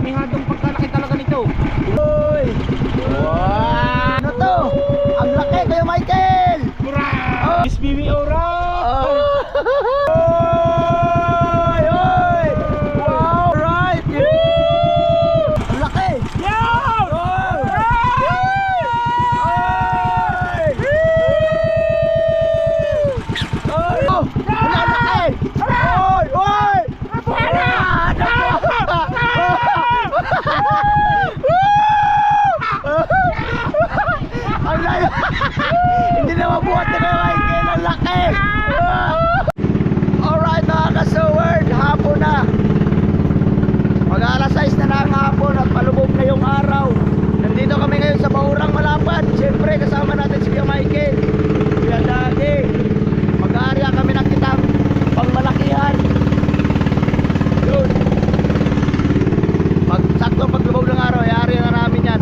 Aminadong pagkalaki talaga nito. Uy! Wow! Ano to? Ang laki kayo, Michael! Mura! Oh! Miss Bibi Ora! Oh! Oy! Oy! Wow! Right! Ang laki! Yo! Oh! Oy! Oh! Ang laki! Oy! Oy! Ang layo! Hindi na mabuhat na kayo, Michael! Ang laki! Alright mga ka-seward, hapon na. Mag-alas 6 na ng hapon at palubog na yung araw. Nandito kami ngayon sa Bahurang Malapad. Siyempre kasama natin si Michael, Kuya Dagi. Mag-aarya kami ng kitang pangmalakihan. Yun. Sakto paglubog ng araw, i-aarya na namin yan.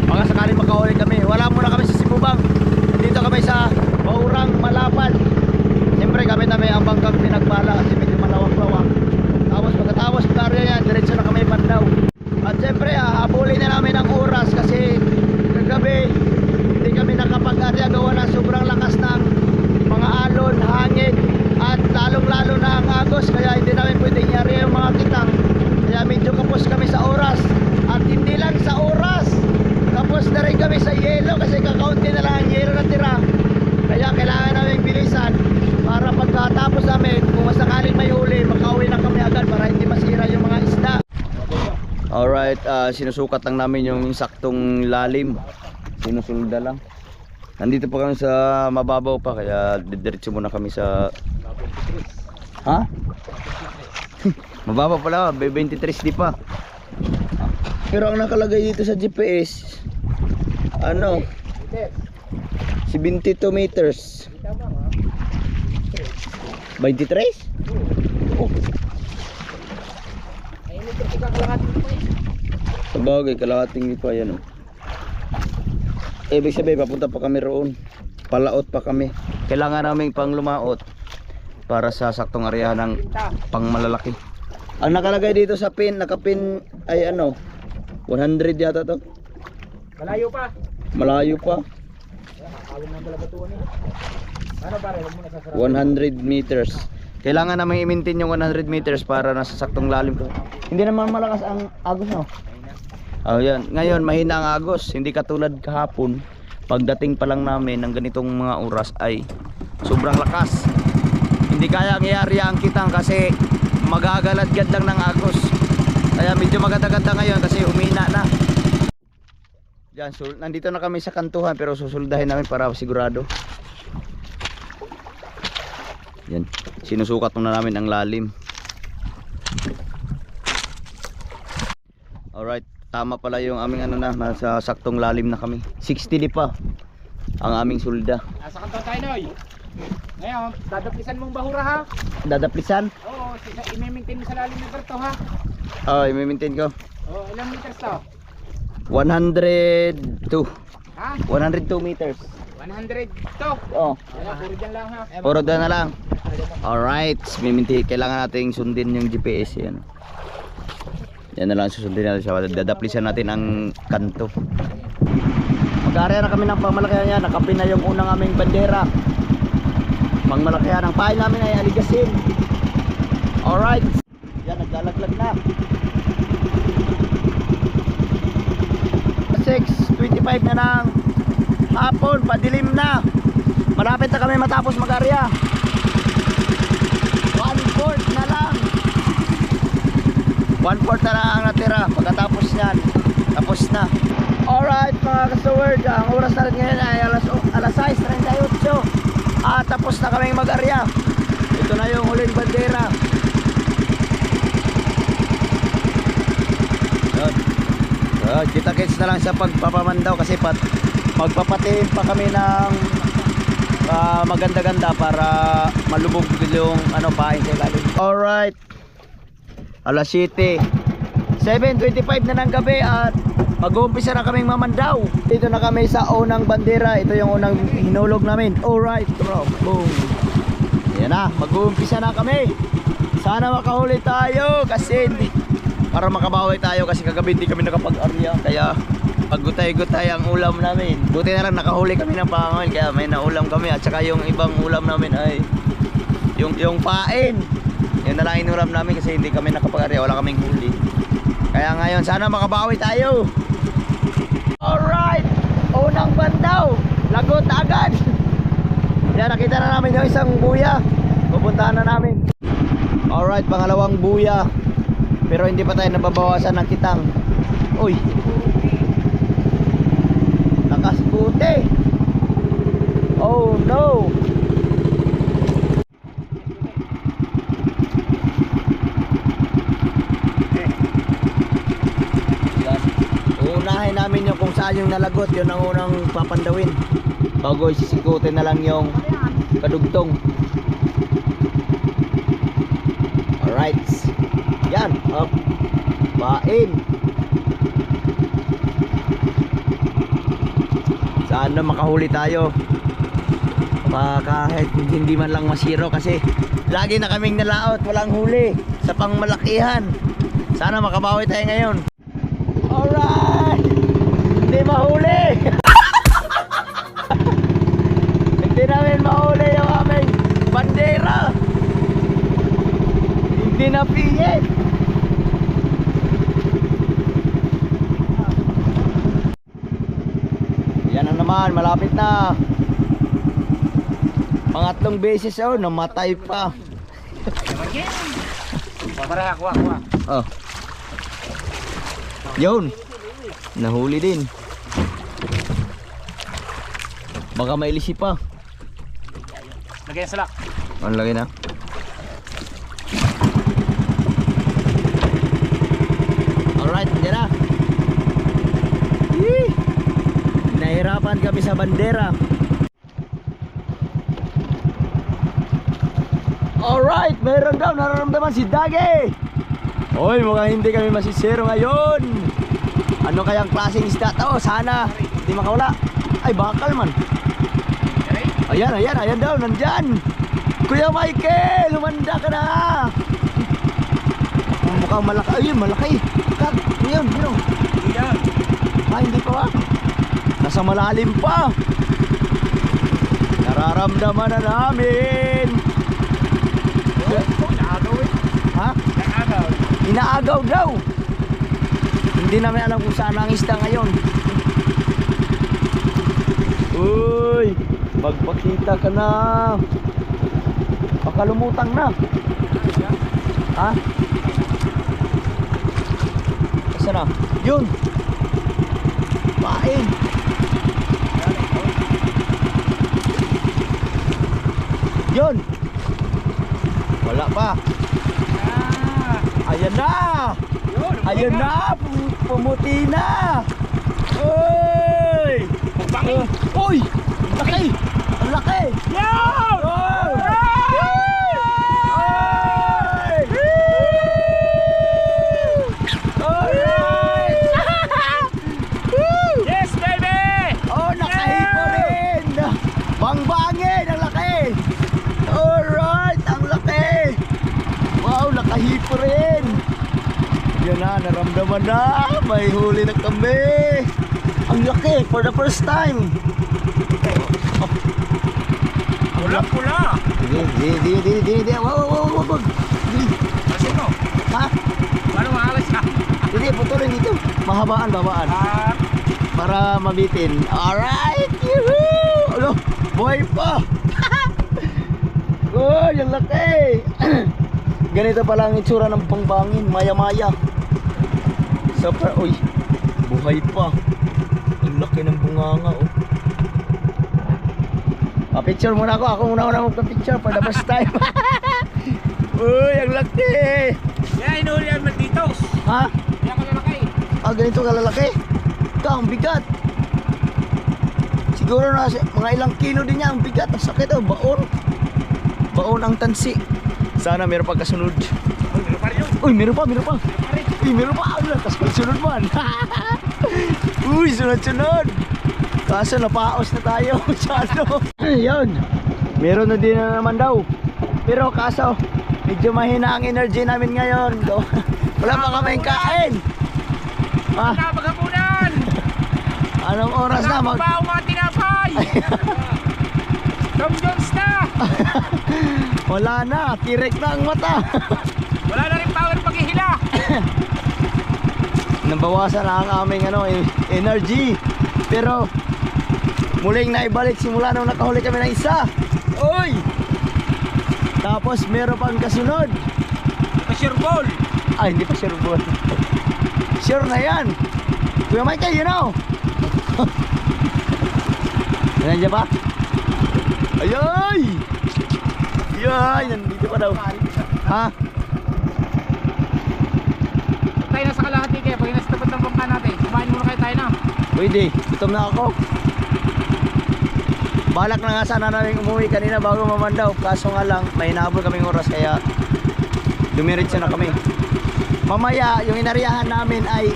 Baka sakaling makahuli kami. Wala muna kami sa Sibubang. Nandito kami sa Bahurang Malapad. Siyempre kami na may ambang kang pinagbala kasi medyo malawak-lawak. Tapos pagkatapos mag-aarya yan, diretso na kami Pandaw. At siyempre habulin na namin ang oras kasi kagabi hindi kami nakapag-aarya gawa ng sobrang lakas ng mga alon, hangin at lalong-lalo na ang agos, kaya hindi namin pwedeng i-aarya yung mga kitang. Kaya medyo kapos kami sa oras. At hindi lang sa oras, tapos na rin kami sa yelo kasi kakaunti na lang ang yelo na tira. Kaya kailangan namin bilisan para pagkatapos namin, kung masakaling may huli, makauwi na kami agad para hindi masira yung mga isda. Alright, sinusukat lang namin yung saktong lalim. Sinusulda lang. Nandito pa kami sa mababaw pa, kaya didiretso muna kami sa... Ha? Mababaw pala, 23 di pa. Pero ang nakalagay dito sa GPS, ano, 72 meters. 23? Oh. Sabagay, kalahating pa yan. Oh. Ibig sabihin, papunta pa kami roon. Palaot pa kami. Kailangan namin pang lumaot para sa saktong area ng pang malalaki. Ang nakalagay dito sa pin, nakapin ay ano, 100 yata to. Malayo pa. Malayo pa. Awin ng balabatuan eh. Ano pare, wag mo na sasara. 100 meters. Kailangan namin i-maintain yung 100 meters para nasa saktong lalim ko. Hindi naman malakas ang agos, no? Oh, yan. Ngayon mahina ang agos, hindi katulad kahapon. Pagdating pa lang namin ng ganitong mga oras ay sobrang lakas. Hindi kaya ang i-area ang kitang kasi magagalad-gad lang ng agos. Kaya medyo maganda-ganda ngayon kasi umina na. Yan, nandito na kami sa kantuhan pero susuldahin namin para sigurado. Yan, sinusukat na namin ang lalim. Alright, tama pala yung aming ano na, nasa saktong lalim na kami. 60 di pa ang aming sulda. Nasa kanto tayo, Noy. Ngayon, dadaplisan mong bahura ha. Dadaplisan? Oo, i-maintain mo sa lalim ng karto ha. Oh, i-maintain ko. Oo, ilang meters to? 102. Ha? 102 meters. 100 to. Oh, Ayan, puro dyan lang ha. puro doon na lang. Alright, kailangan natin sundin yung GPS yan. Yan na lang susundin natin siya. Dadaplisan natin ang kanto. Mag-area na kami ng pangmalakihan yan. Nakapin na yung unang aming bandera. Pangmalakihan. Ang pahay namin ay aligasin. Alright. Yan, naglalaglag na. 6:25 na ng hapon. Padilim na. Malapit na kami matapos mag-area. 1/4 na lang. 1/4 na lang ang natira. Pagkatapos yan, tapos na. Alright mga ka-seward, ang oras na rin ngayon ay alas 6:38. Tapos na kaming mag-area. Ito na yung huling bandera. Kita-kits na lang sa pagpapamandaw kasi magpapatiin pa kami ng maganda-ganda para malubog yung ano, pahin sa ilalim. Alright, alas 7, 7:25 na ng gabi at mag-uumpisa na kaming mamandaw. Dito na kami sa unang bandera. Ito yung unang hinulog namin. Alright bro, boom. Yan na, mag-uumpisa na kami. Sana makahuli tayo kasi para makabawi tayo kasi kagabi hindi kami nakapag-arya. Kaya paggutay-gutay ang ulam namin. Buti na lang nakahuli kami ng pangawin kaya may naulam kami. At saka yung ibang ulam namin ay yung pain. Yun na lang inulam namin kasi hindi kami nakapag-arya. Wala kaming huli. Kaya ngayon sana makabawi tayo. Alright, unang bandaw, lagot agad. Yan, nakita na namin yung isang buya. Pupuntahan na namin. Alright, pangalawang buya. Pero hindi pa tayo nababawasan ng kitang. Uy, lakas puti. Oh no. Uunahin namin yung kung saan yung nalagot. Yun ang unang papandawin bago isisikutin na lang yung kadugtong. Alright, yan, up, pain. Sana makahuli tayo kahit hindi man lang masiro kasi lagi na kaming nalaot, walang huli sa pangmalakihan. Sana makabawi tayo ngayon. Alright, hindi mahuli. Hindi namin mahuli yung aming bandera. Hindi na piyet. Yan na naman, malapit na. Pangatlong beses namatay pa. Pamara, kuha. Oh. Yun. Nahuli din. Baka mailisi pa. Lagyan sa lock. Ano lagay na? Alright, dyan na. Yee! Nahirapan kami sa bandera. Alright, meron daw nararamdaman si Dagi. Oy, mukhang hindi kami masisero ngayon. Ano kayang klaseng isda to? Sana hindi makawala. Ay, bakal man. Ayan daw, nandyan. Kuya Michael, lumanda ka na. Mukhang malaki. Ayun, malaki. Kag, yun. Hindi pa ba? Nasa malalim pa. Nararamdaman na namin. Ha? Inaagaw daw. Hindi namin alam kung saan ang isda ngayon. Uy, magpakita ka na. Baka lumutang na. Ha? Saan na? Yun. Pain. Yun. Wala pa. Ayan na. Ayan na. Pumuti na. Uy. Uy. Laki. Ang laki. Yan. Yes, baby! Oh, nakahipo rin. Bangbangin. Ang laki. Alright. Ang laki. Wow, nakahipo rin. Yan na, naramdaman na. May huli na kami. Ang laki, for the first time. Pula! Di. Wag. Asin mo? Ha? Paano maalas ka? Hindi, putulin dito. Babaan. Para mabitin. Alright! Yuhuu! Ano? Buhay pa! Oh, yung laki! Ganito pala ang itsura ng pangbangin. Maya-maya. Super, uy. Buhay pa. Ang laki ng bunganga, oh. Picture muna ako. Ako muna magpa-picture for the first time. Uy, ang laki! Yan, inuhuli yan magditos. Ha? Yan ka lalaki. Ganito kalalaki? Ito, ang bigat. Siguro na mga ilang kilo din niya. Ang bigat, ang sakit, oh. Baon ang tansi. Sana meron pa kasunod. Uy, meron pa rin yun. Uy, meron pa. Uy, meron pa. Tapos kasunod man. Uy, sunod. Kaso napaos na tayo sa ano. Yun. Meron na din na naman daw. Pero kaso medyo mahina ang energy namin ngayon. Wala pa kaming kain. Ah, Maghapunan! anong oras na? Nakabaw mga tinapay! Tom Jones na! Wala na, tirek na ang mata. Wala na rin power paghihila! Nabawasan na ang aming energy. Pero muling naibalik simula nung nakahuli kami ng isa. Oy! Tapos meron pang kasunod. Sure ball! Ay, hindi pa sure ball. Sure na yan. Kuya Michael, you know. Nandiyan pa? Ayay! Ayay! Nandito pa daw. Ha? Tayo na sa kalahati kayo. Pag nasa tapat ng bangka natin, kumain muna kayo tayo na. Pwede, gutom na ako. Balak na nga sana namin umuwi kanina bago mamandaw. Kaso nga lang, may hinabol kaming oras kaya dumiretso na kami. Mamaya, yung inariyahan namin ay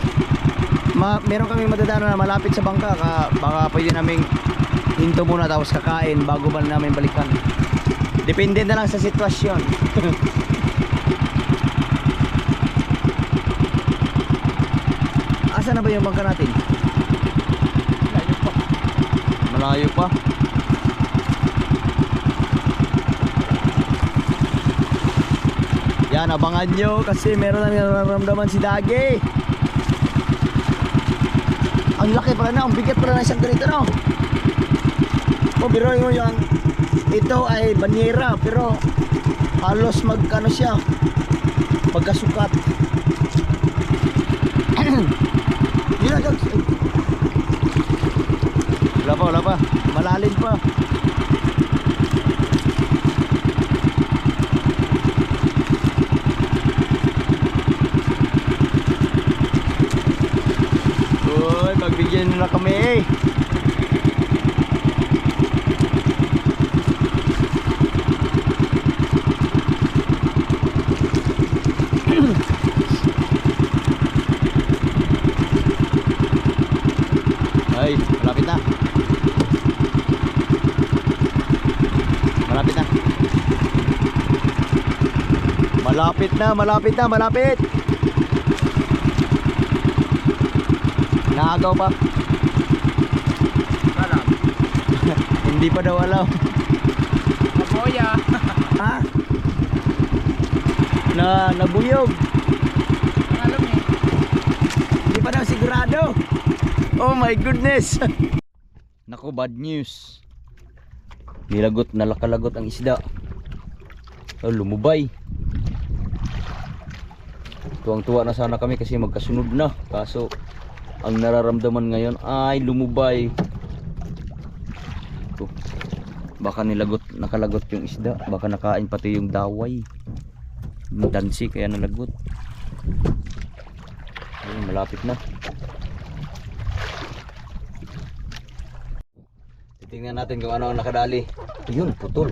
meron kaming madadaanan na malapit sa bangka. Baka pwede naming hinto muna tapos kakain bago ba namin balikan. Depende na lang sa sitwasyon. Asa na ba yung bangka natin? Layo pa. Malayo pa. Yan, abangan nyo kasi meron na nararamdaman si Dagi. Ang laki pala na, ang bigat pala na isang ganito, no? O, biruin mo yung ito ay banyera pero halos magkano siya, magkasukat. Yun na, Dogs. Wala pa, malalim pa. Uy, pagbigyan nyo na kami eh. Ay, malapit na. Malapit na. Malapit na, malapit na, malapit. Naagaw pa. Alam. Hindi pa daw alam. Maboya. Ha? Nabuyog. Alam eh. Hindi pa daw sigurado. Oh my goodness. Naku, bad news. Nilagot, nalakalagot ang isda. Oh, lumubay. Tuwang-tuwa na sana kami kasi magkasunod na. Kaso ang nararamdaman ngayon ay lumubay. Ito. Baka nakalagot yung isda. Baka nakain pati yung daway. Yung dansi kaya nalagot. Ayun, malapit na. Titingnan natin kung ano ang nakadali. Ayun, putol.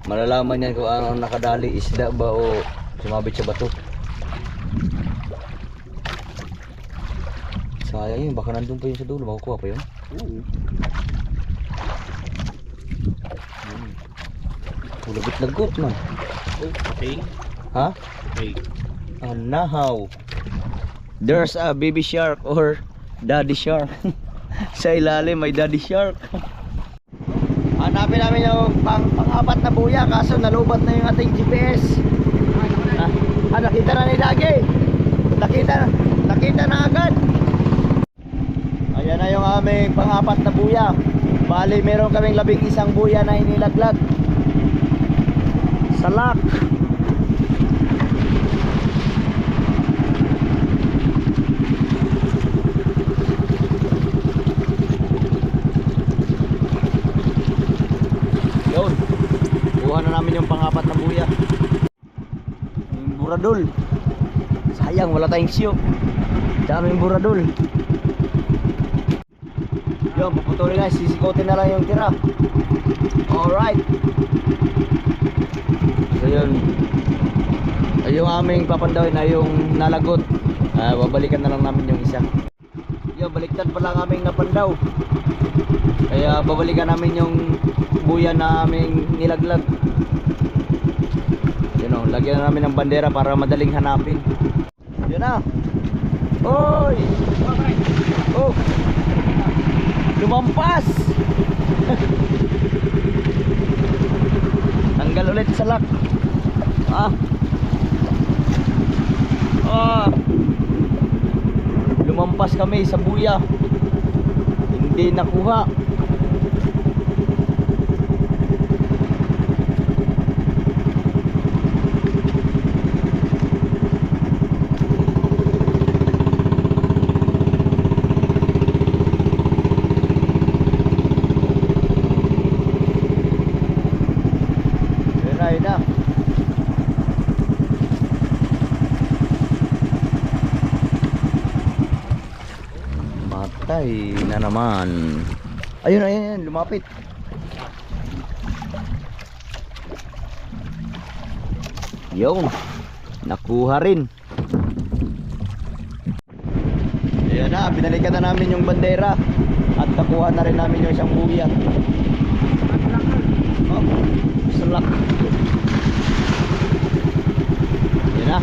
Malalaman yan kung ano ang nakadali. Isda ba o sumabit sa bato. Sayang yun, baka nandun pa yun sa dulo. Makukuha pa yun. Lagot-lagot man. Okay. Ha? Okay. Nahaw. There's a baby shark or daddy shark. Sa ilalim may daddy shark. Hanapin namin yung pang-apat na buya kaso nalubat na yung ating GPS. Nakita na ni Dagi. Nakita na agad. Ayan na yung aming pang-apat na buya. Bali meron kaming 11 buya na inilaglag. Salak. Yun. Kuha na namin yung pang-apat na buya. Yung buradol. Sayang wala tayong siyo. Daming buradol. Yun, puputulin na. Sisikotin na lang yung tira. Alright. So yun. Yung aming papandawin ay yung nalagot. Babalikan na lang namin yung isa. Yun, baliktad pa lang aming napandaw. Kaya babalikan namin yung buya na aming nilaglag. Yun o, lagyan na namin ng bandera para madaling hanapin. Yun na. Oy! Oh! Lumampas! Tanggal ulit sa lock. Lumampas kami sa buya. Hindi nakuha. Yun na. Matay na naman. Ayun, ayun, lumapit. Yun, nakuha rin. Ayun na, binalikan na namin yung bandera. At nakuha na rin namin yung isang buya. Oh, salak. Ayun na.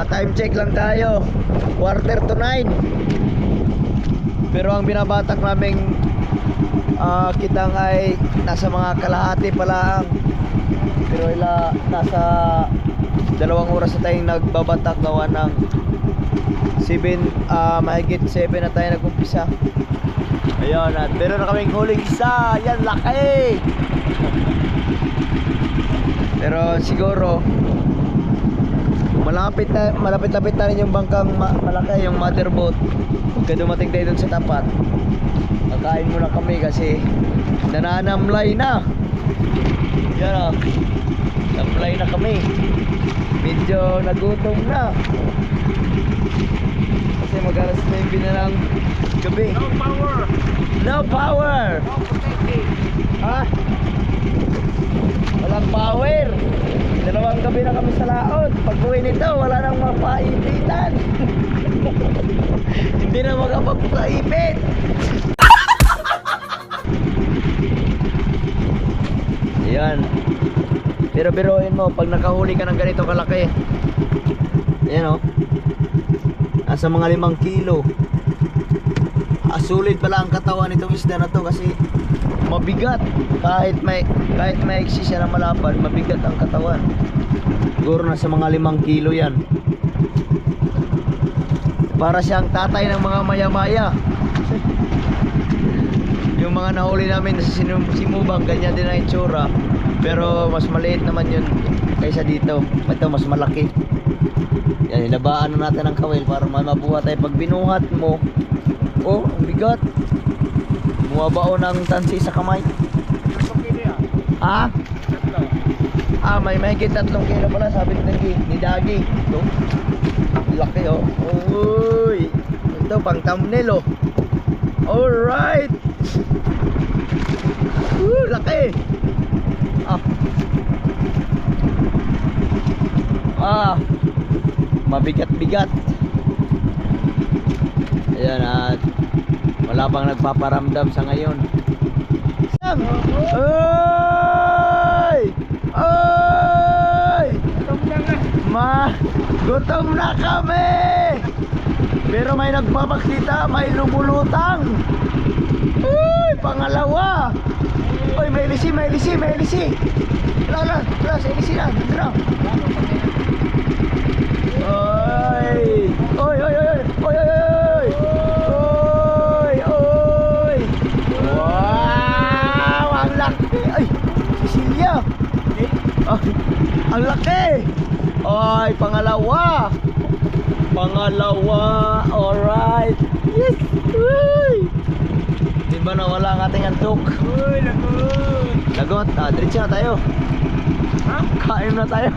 Time check lang tayo, 8:45. Pero ang binabatak naming kitang ay nasa mga kalahati pa lang. Pero nasa 2 oras na tayong nagbabatak, gawa ng 7, mahigit 7 na tayo nag-umpisa. Ayun, at meron na kaming huling isa. Yan, laki. Pero siguro malapit-lapit na rin yung bangkang malaki, yung motherboat. Pagka dumating tayo dun sa tapat, kakain muna kami kasi nananamlay na. Yan o, namlay na kami. Medyo nagutom na kasi mag-alas 9 na ng gabi. No power. No power. No protecting. Ha? Walang power. 2 gabi na kami sa laot. Pag uwi nito, wala nang mapaipitan. Hindi na makapagpaipit. Ayan. Pero biruin mo, pag nakahuli ka ng ganito kalaki, ayan o, nasa mga 5 kilo. Sulit pala ang katawan nitong isda na to kasi mabigat. Kahit may iksi siya na malapad, mabigat ang katawan. Siguro nasa mga 5 kilo yan. Para siyang tatay ng mga maya-maya. Yung mga nahuli namin sa Simubang, ganyan din ang itsura. Pero mas maliit naman yun kaysa dito. Ito mas malaki. Yan, ilabaan na natin ang kawil para mabuhat tayo. Pag binuhat mo, oh, ang bigat. Bumabao ng tansi sa kamay. Ha? May mahigit 3 kilo pala, sabi ni Dagi. Ito, laki oh. Uy, ito pang thumbnail oh. Alright. Laki. Mabigat-bigat. Ayan, at wala pang nagpaparamdam sa ngayon. Oy! Oy! Gutom na kami! Pero may nagpapaksita, may lumulutang. Uy! Pangalawa! Uy, may lisi. Wala, sa lisi na. Dito. Oy! Wow! Ang laki! Ay! Sicilia! Ang laki! Oy! Pangalawa! Alright! Yes! Uy! Diba nawala ang ating antok? Uy, lagot. Diretso na tayo. Ha? Kain na tayo.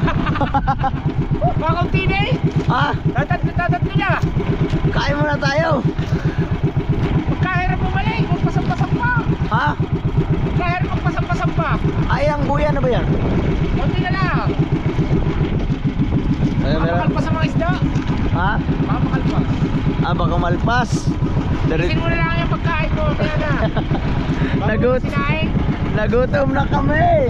Makaunti na eh. Ha? Tatatlo na. Kain muna tayo. Magkahirap bumalik. Magpasang-pasang pa. Ha? Magkahirap magpasang-pasang pa. Ay, ang buya na ba yan? Kunti na lang. Makakalpas ang mga isda. Ha? Makakalpas. Baka malpas. Isin mo na lang yung pagkain mo. Kaya na. Nagutom na kami.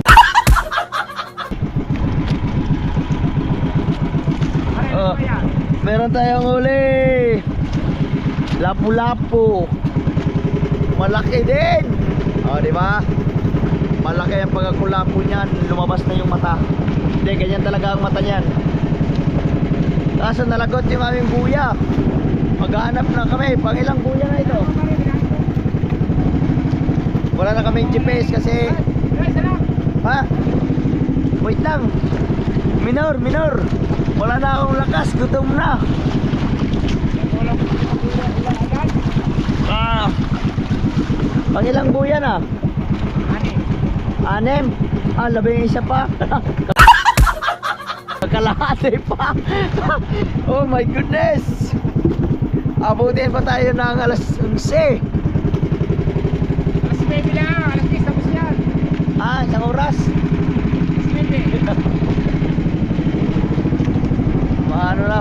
Meron tayong huli. Lapu-lapu. Malaki din. O, di ba? Malaki ang pagkakulapo niyan. Lumabas na yung mata. Hindi, ganyan talaga ang mata niyan. Kaso nalagot yung aming buya. Maghahanap na kami. Pangilang buya na ito. Wala na kaming GPS kasi... Ha? Wait lang. Minor. Wala na akong lakas. Gutom na. Pangilang buya na? 6. Labing isa pa. Kalahati pa. Oh my goodness. Abutin pa tayo ng alas 11. Alas 9 lang, alas 10 tapos yan. Isang oras. Alas 9. Maano na.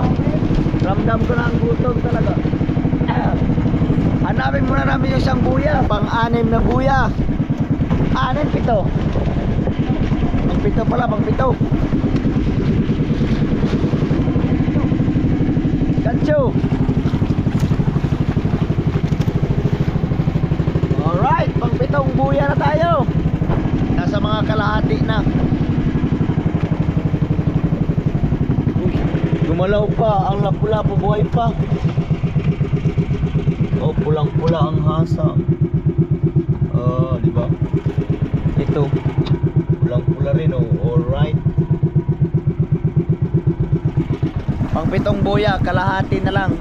Ramdam ko na ang gutom talaga. Hanapin muna namin yung isang buya. Pang-6 na buya. 6, 7. Pang-7 pala, pang-7. Gancho. Alright, pang-7 buya na tayo. Nasa mga kalahati na. Uy, gumalaw pa. Ang lapu-lapu buhay pa. Oh, pulang-pula ang hasa. Di ba? Ito. Pulang-pula rin, oh. Alright. Pang-7 buya, kalahati na lang.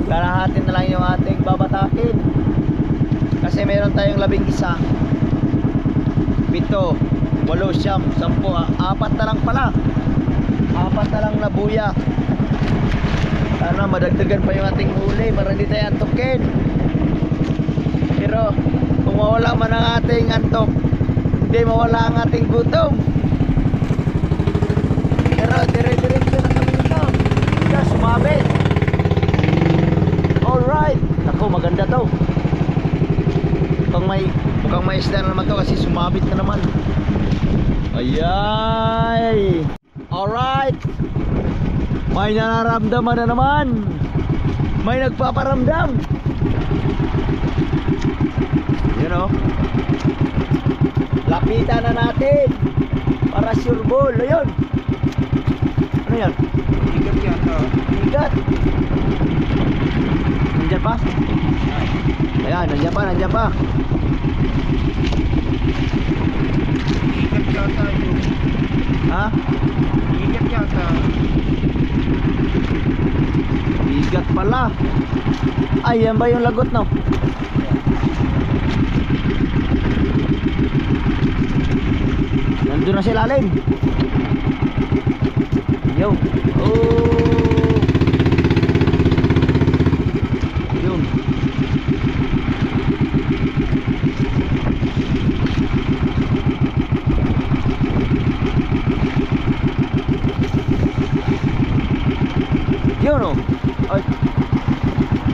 Kalahati na lang yung ating babatakin. Kasi meron tayong 11. 7, 8, 9, 10. 4 na lang pala. 4 na lang na buya. Sana madagdagan pa yung ating huli para hindi tayo antokin. Pero kung mawala man ang ating antok, hindi mawala ang ating gutom. Pero dire-diretso na kami ito. Hindi sumabit. Alright. Ako, maganda to. Mukhang may isda na naman to kasi sumabit na naman. Ayay. Alright. May nararamdaman na naman. May nagpaparamdam. You know. Lapitan na natin. Para sure ball. Ayun. Ano yan? Ikat yata. Ikat. Nandiyan pa? Ayan, nandiyan pa. Ikat yata yun. Ha? Ikat yata. Bigat pala. Ay, yan ba yung lagot, no? Nandun na si lalim. Yo. Oh. Yun. Yun, oh. Ay.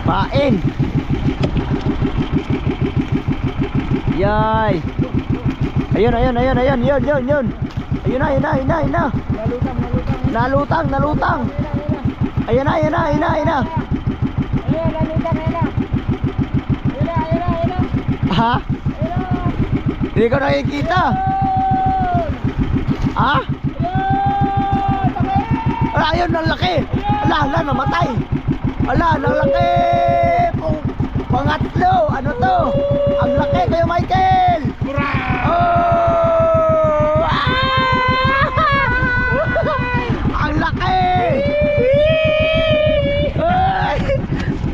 Pain. Yay. Ayun. Yun. Ayun na. Nalutang. Ayun na. Ayun, lalutang. Ha? Hindi ko nakikita. Ha? Ayun, ang laki. Ala, namatay. Ala, ang laki. Pangatlo. Ano to? Ang laki kayo, Michael. Oh! Ang laki. Ay!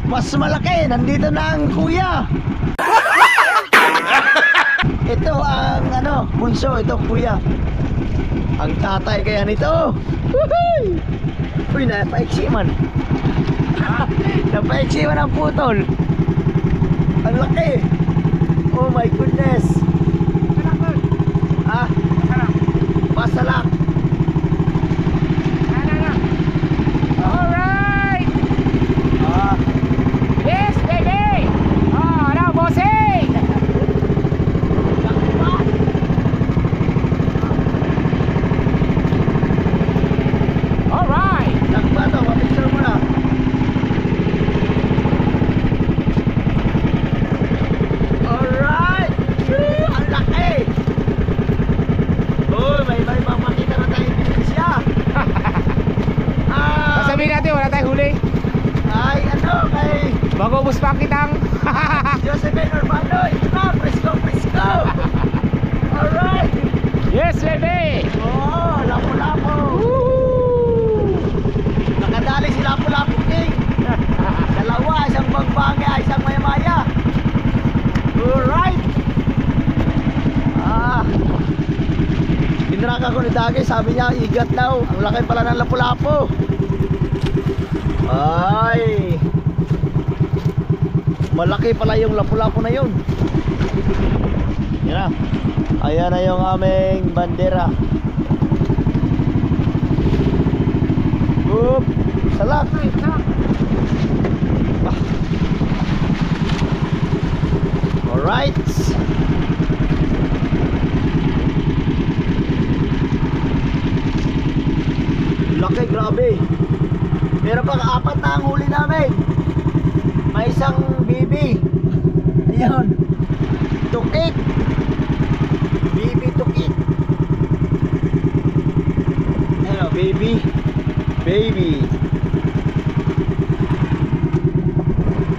Mas malaki. Nandito na ang kuya. Ito ang bunso. Ito kuya. Ang tatay kaya nito. Uy, napaiksi man. Napaiksi man ang putol. Ang laki. Oh my goodness. Pasalak. Alright. Yes, baby. Ano, bossing. Alright. Lakba to, mapicture mo Ubus pa kitang. Josephine Urbano, ito na, presko, presko. Alright. Yes, baby. Oh, lapu-lapu. Nakadali si Lapu-Lapu King. Dalawa, isang bangbangya, isang maya-maya. Alright. Dinraka ko ni Dagi, sabi niya igat daw. Ang laki pala ng lapu-lapu. Ay, malaki pala yung lapu-lapu na yun. Yan na. Ayan na yung aming bandera. Oop, salak. Alright. Laki, grabe. Meron pang 4 na ang huli namin. May isang bibi. Ayun. Tukik. Bibi tukik. Ayun, baby. Baby.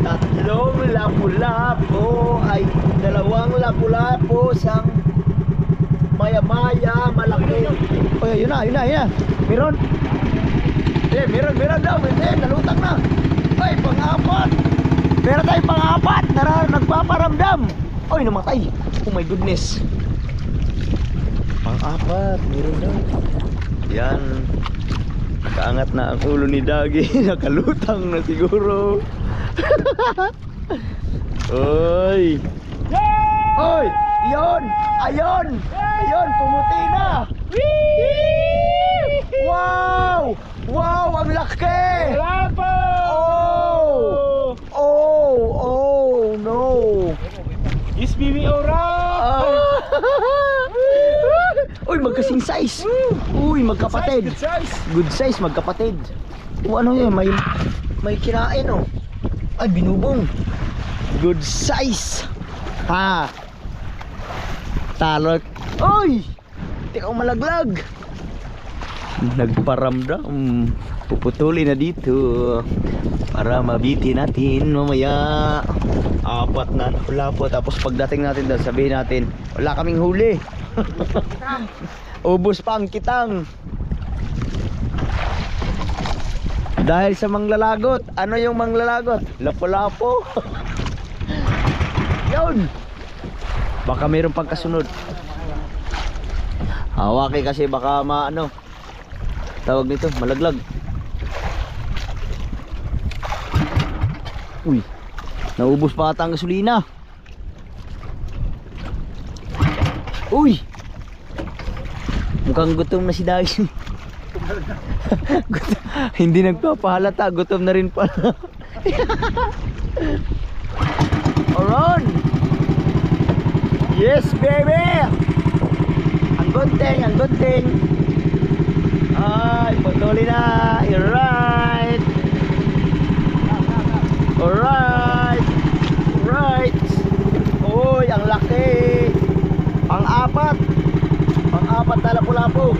Tatlong lapu-lapu. Ay, 2 lapu-lapu. Isang maya-maya. Malaki. Oh, yun na. Meron. Meron daw. Nalutang na. Ay, pang-4. Meron tayong pang-4. Nagpaparamdam. Ay, namatay. Oh my goodness. Pang-4. Meron daw. Yan. Nakaangat na ang ulo ni Dagi. Nakalutang na siguro. Oy. Oy. Yun. Ayun. Pumuti na. Wow. Wow, ang laki! Lapo! Oh, no! Yes, baby, ora! Uy, magkasing size! Uy, magkapatid! Good size! Good size, magkapatid! O ano yun, may kinain oh! Ay, binubong! Good size! Ha! Talot! Uy! Teka, malaglag! Nagparamdam. Puputuli na dito para mabiti natin mamaya. 4 na lapu. Tapos pagdating natin doon, sabihin natin wala kaming huli. Ubus pa ang kitang. Dahil sa manglalagot. Ano yung manglalagot? Lapu-lapu. Yun. Baka mayroon pagkasunod. Hawaki kasi baka tawag nito, malaglag. Uy, naubos pa ata ang gasolina. Uy, mukhang gutom na si Dagi. Hindi nagpapahalata, gutom na rin pala. Alright. Yes, baby. Ang gunting. Ay, patuloy na. Alright. Uy, ang laki. Pang-4 na lapu-lapu.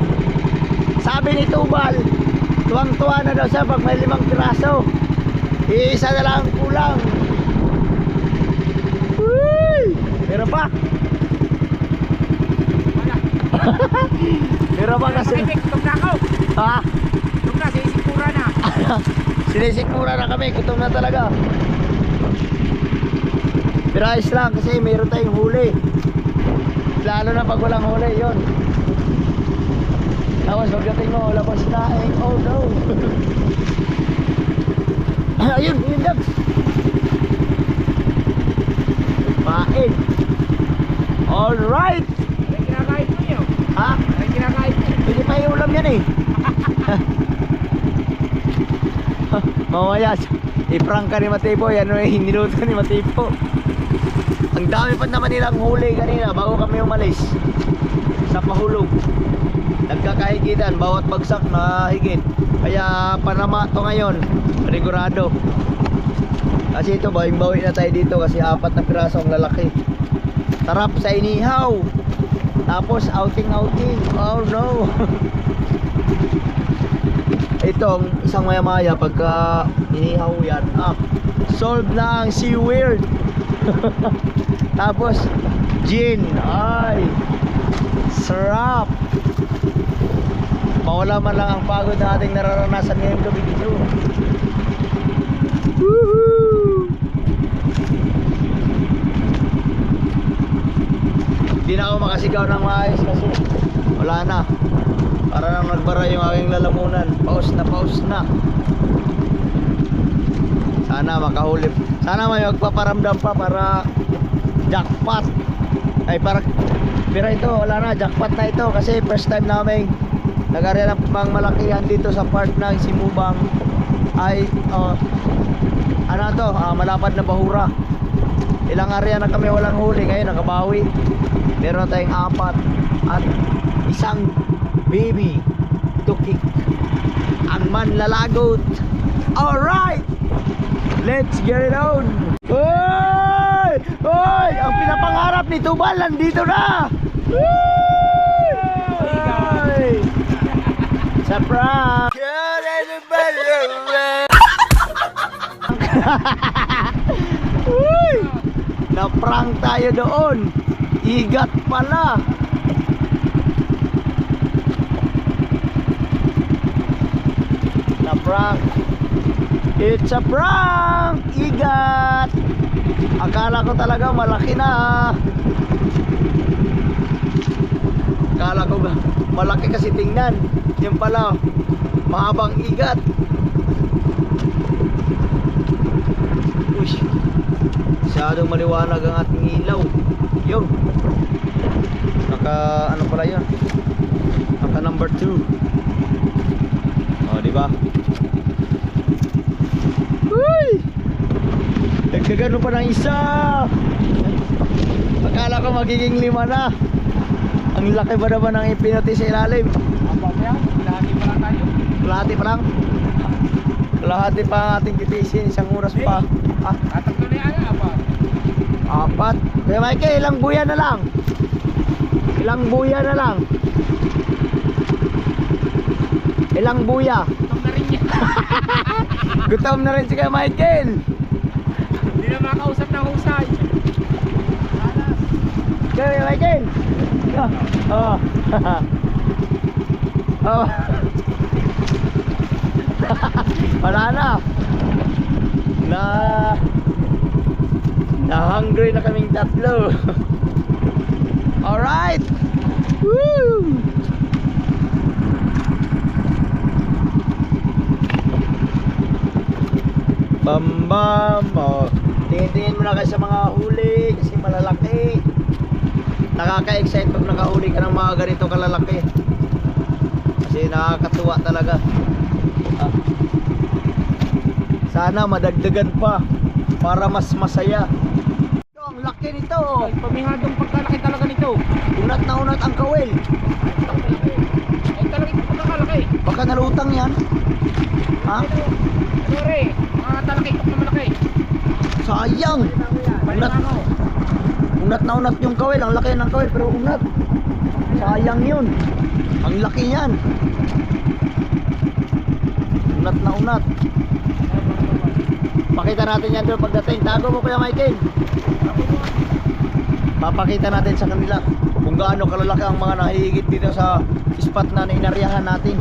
Sabi ni Tubal, tuwang-tuwa na daw siya pag may 5 piraso. Isa na lang kulang. Uy, meron pa. Meron pa kasi. Gutom na ako! Ha? Gutom na, sinisikura na! Sinisikmura na kami, gutom na talaga. Pero ayos lang kasi mayroon tayong huli. Lalo na pag walang huli, yun. Tapos pagdating mo, wala pang sinaing. Oh no. Ayun, yun Dabs. Pain. Alright. Ay, kinakain mo yun! Ha? Ay, kinakain mo! Hindi pa yung ulam yan eh. Mamaya, i-prank ka ni Matipo. Yan o, hininuot ka ni Matipo. Ang dami pa naman nilang huli kanina bago kami umalis sa pahulog. Nagkakahigitan, bawat bagsak na higit. Kaya panama to ngayon, rigurado. Kasi ito, bawing-bawi na tayo dito kasi 4 na piraso ang lalaki. Tarap sa inihaw. Tapos outing. Oh no. Itong isang maya-maya pagka inihaw yan, solve na ang seaweed. Tapos gin, ay sarap. Mawala man lang ang pagod na ating nararanasan ngayong gabi dito. Woohoo! Hindi na ako makasigaw ng maayos kasi wala na. Para nang nagbara yung aking lalamunan. Paus na. Sana makahuli. Sana may magpaparamdam pa para jackpot. Ay para pero ito wala na, jackpot na ito kasi first time namin nag-area ng malakihan dito sa part ng Simubang ay malapad na bahura. Ilang area na kami walang huli, ngayon nakabawi. Meron tayong 4 at isang baby tukik ang manlalagot. Alright, let's get it on. Oy! Oy! Ang pinapangarap ni Tubal nandito na. Oy! Sa prank. Uy! Na-prank tayo doon. Igat pala. Na-prank. It's a prank. Igat. Akala ko talaga malaki na. Akala ko malaki kasi tingnan. Yung pala mahabang igat. Uy, masyadong maliwanag ang ating ilaw. Yung naka ano pala yun, naka number 2. O diba? Uy, nagkagano pa ng isa. Akala ko magiging 5 na. Ang laki ba naman ang ipinuti sa ilalim? Lahati pa lang tayo. Kalahati pa lang. Kalahati pa ang ating titisin. Isang oras pa. Tatatlo na yan, apa? 4. Kaya Mikey, ilang buya na lang. Ilang buya na lang. Ilang buya. Gutom na rin yan. Gutom na rin si Kuya Michael. Hindi na makausap ng husay. Kuya Michael. Oh. Oh. Wala na. Na-hungry na kaming tatlo. Alright. Woo! Bam. Oh. Tingin-tingin mo na kayo sa mga huli kasi malalaki. Nakaka-excite pag nakahuli ka ng mga ganito kalalaki. Kasi nakakatuwa talaga. Sana madagdagan pa para mas masaya. Ito, ang laki nito. Ay, pamihadong pagkalaki talaga nito. Unat na unat ang kawil. Ay, talagang pagkakalaki. Baka nalutang yan. Ha? Ano rin? Mga talakikot na malaki. Sayang. Unat na unat yung kawil. Ang laki ng kawil pero unat. Sayang yun. Ang laki yan. Unat na unat. Pakita natin yan doon pagdating. Tago mo Kuya Michael. Papakita natin sa kanila kung gaano kalalaki ang mga nahihigit dito sa spot na inaryahan natin.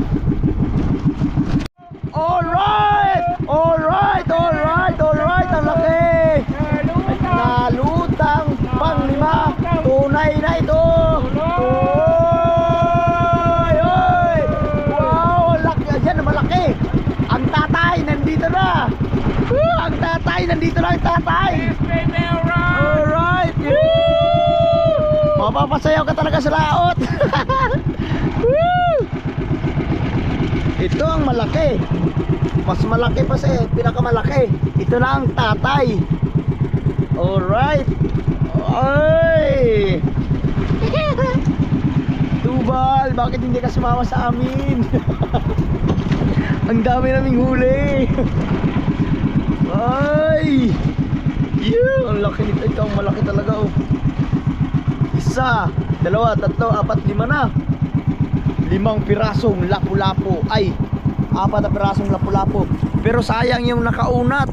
Alright! Alright! Ang laki! Nalutang pang 5. Tunay na ito! Oy! Wow! Laki! Ayan, malaki! Ang tatay nandito na! Ang tatay nandito na! Ang tatay! Alright! Mapapasayaw ka talaga sa laot! Ito ang malaki. Mas malaki pa sa pinakamalaki. Ito na ang tatay. Alright. Ay! Tubal, bakit hindi ka sumama sa amin? Ang dami naming huli. Ay! Ang laki nito. Ito ang malaki talaga oh. 1, 2, 3, 4, 5 na. 5 pirasong lapu-lapu. Ay, 4 na pirasong lapu-lapu. Pero sayang yung nakaunat.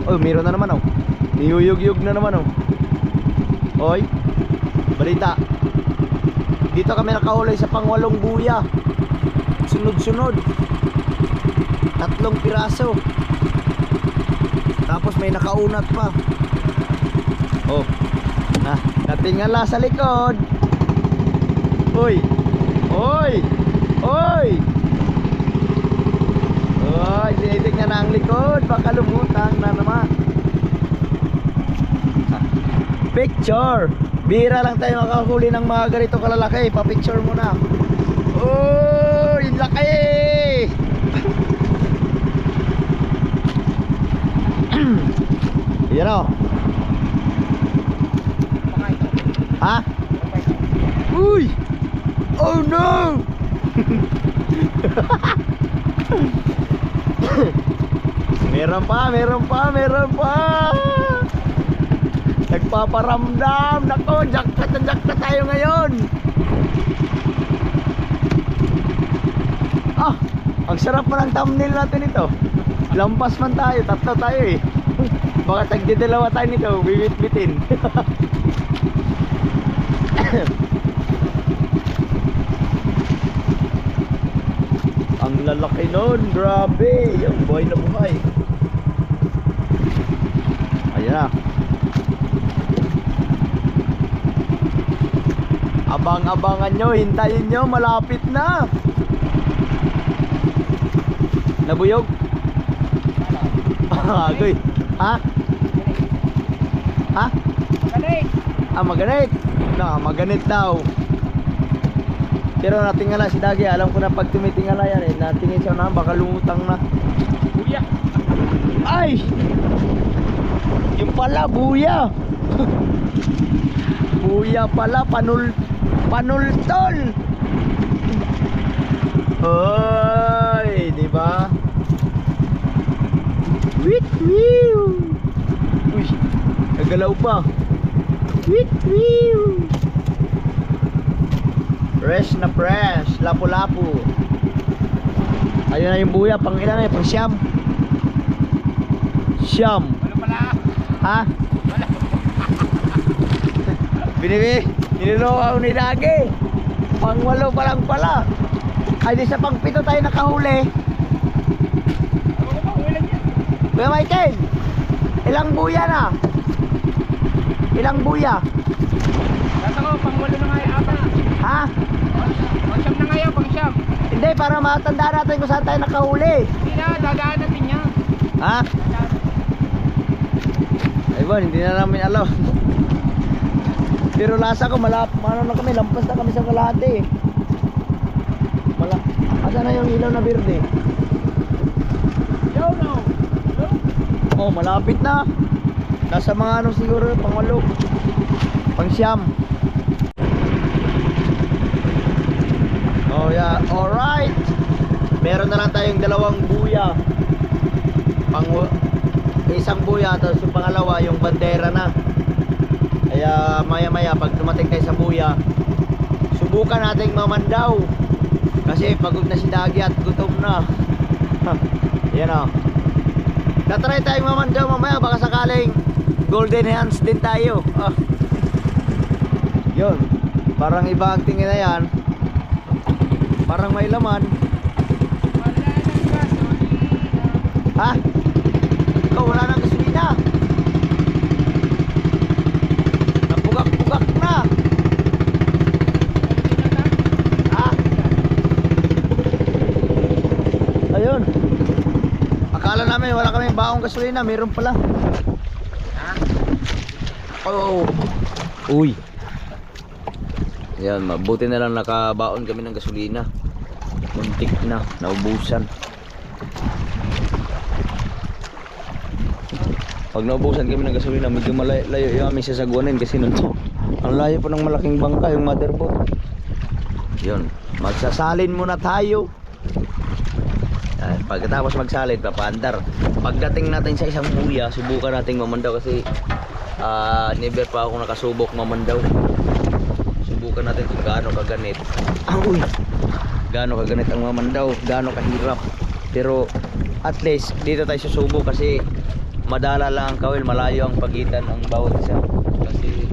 Oh, meron na naman oh. Niyuyug-yug na naman oh. Oy, balita. Dito kami nakahuli sa pang-8 buya. Sunod-sunod. 3 piraso. Tapos may nakaunat pa. Oh. Natingala sa likod. Oy. Oy. Oy. Oy, tinitingnan na ang likod. Baka lumutang na naman. Picture. Bira lang tayo makahuli ng mga ganito kalalaki. Pa-picture muna. Oh, yung laki. Yan o. Ha? Uy! Oh no! Meron pa. Nagpaparamdam. Nako, jackpot na jackpot tayo ngayon. Ah, ang sarap pa ng thumbnail natin ito. Lampas man tayo, 3 tayo eh. Baka tagdidalawa tayo nito, bibit-bitin. Ang lalaki nun, grabe. Ang buhay na buhay. Ayan na. Abang-abangan nyo, hintayin nyo, malapit na. Nabuyog? Agoy. Ha? Ha? Maganit. Maganit. Maganit daw. Pero natingala si Dagi. Alam ko na pag tumitingala yan eh, natingin siya na, baka lumutang na. Buya. Ay! Yung pala, buya. Buya pala, panultol. Oy, di ba? Wit wiw. Uy, nagalaw pa. Wit wiw. Fresh na fresh, lapu-lapu. Ayun na yung buya, pang ilan na, pang siyam. Siyam. Wala pala. Ha? Wala. Niloloko ni Dagi. Pang 8 pa lang pala. Ay di sa pang 7 tayo nakahuli. Ako ba, ulan yan. Kuya Michael, ilang buya na? Ilang buya? Nasa ko, pang 8 na nga yung 4. Ha? Pang siyam na ngayon, pang siyam. Hindi, para matandaan natin kung saan tayo nakahuli. Hindi na, dadaan natin niya. Ha? Ay bon, hindi na namin alam. Pero lasa ko, ano na kami, lampas na kami sa kalahati. Asa na yung ilaw na berde? Yo, no. Oh, malapit na. Nasa mga ano siguro, pang 8, pang siyam. Oh yeah, alright. Meron na lang tayong 2 buya. Isang buya, tapos yung pangalawa, yung bandera na. Kaya maya maya pag dumating tayo sa buya, subukan nating mamandaw. Kasi pagod na si Dagi at gutom na. Yan o. Tatry tayong mamandaw mamaya, baka sakaling golden hands din tayo. Yun, parang iba ang tingin na yan. Parang may laman. Wala nang gasolina. Ha? Ikaw wala nang gasolina. Napugak-pugak na. Ha? Ayun. Akala namin wala kaming baong gasolina, meron pala. Ha? Oh. Uy. Yan, mabuti na lang nakabaon kami ng gasolina. Muntik na, naubusan. Pag naubusan kami ng gasolina, medyo malayo yung aming sasagwanin kasi nito. Ang layo pa ng malaking bangka, yung motherboard. Yun, magsasalin muna tayo. Yan, pagkatapos magsalin, papaandar. Pagdating natin sa isang buya, subukan nating mamandaw kasi never pa ako nakasubok mamandaw. Subukan natin kung gaano kaganit. Uy, gaano kaganit ang mamandaw, gaano kahirap. Pero at least dito tayo susubok kasi madala lang ang kawil, malayo ang pagitan ang bawat isa. Kasi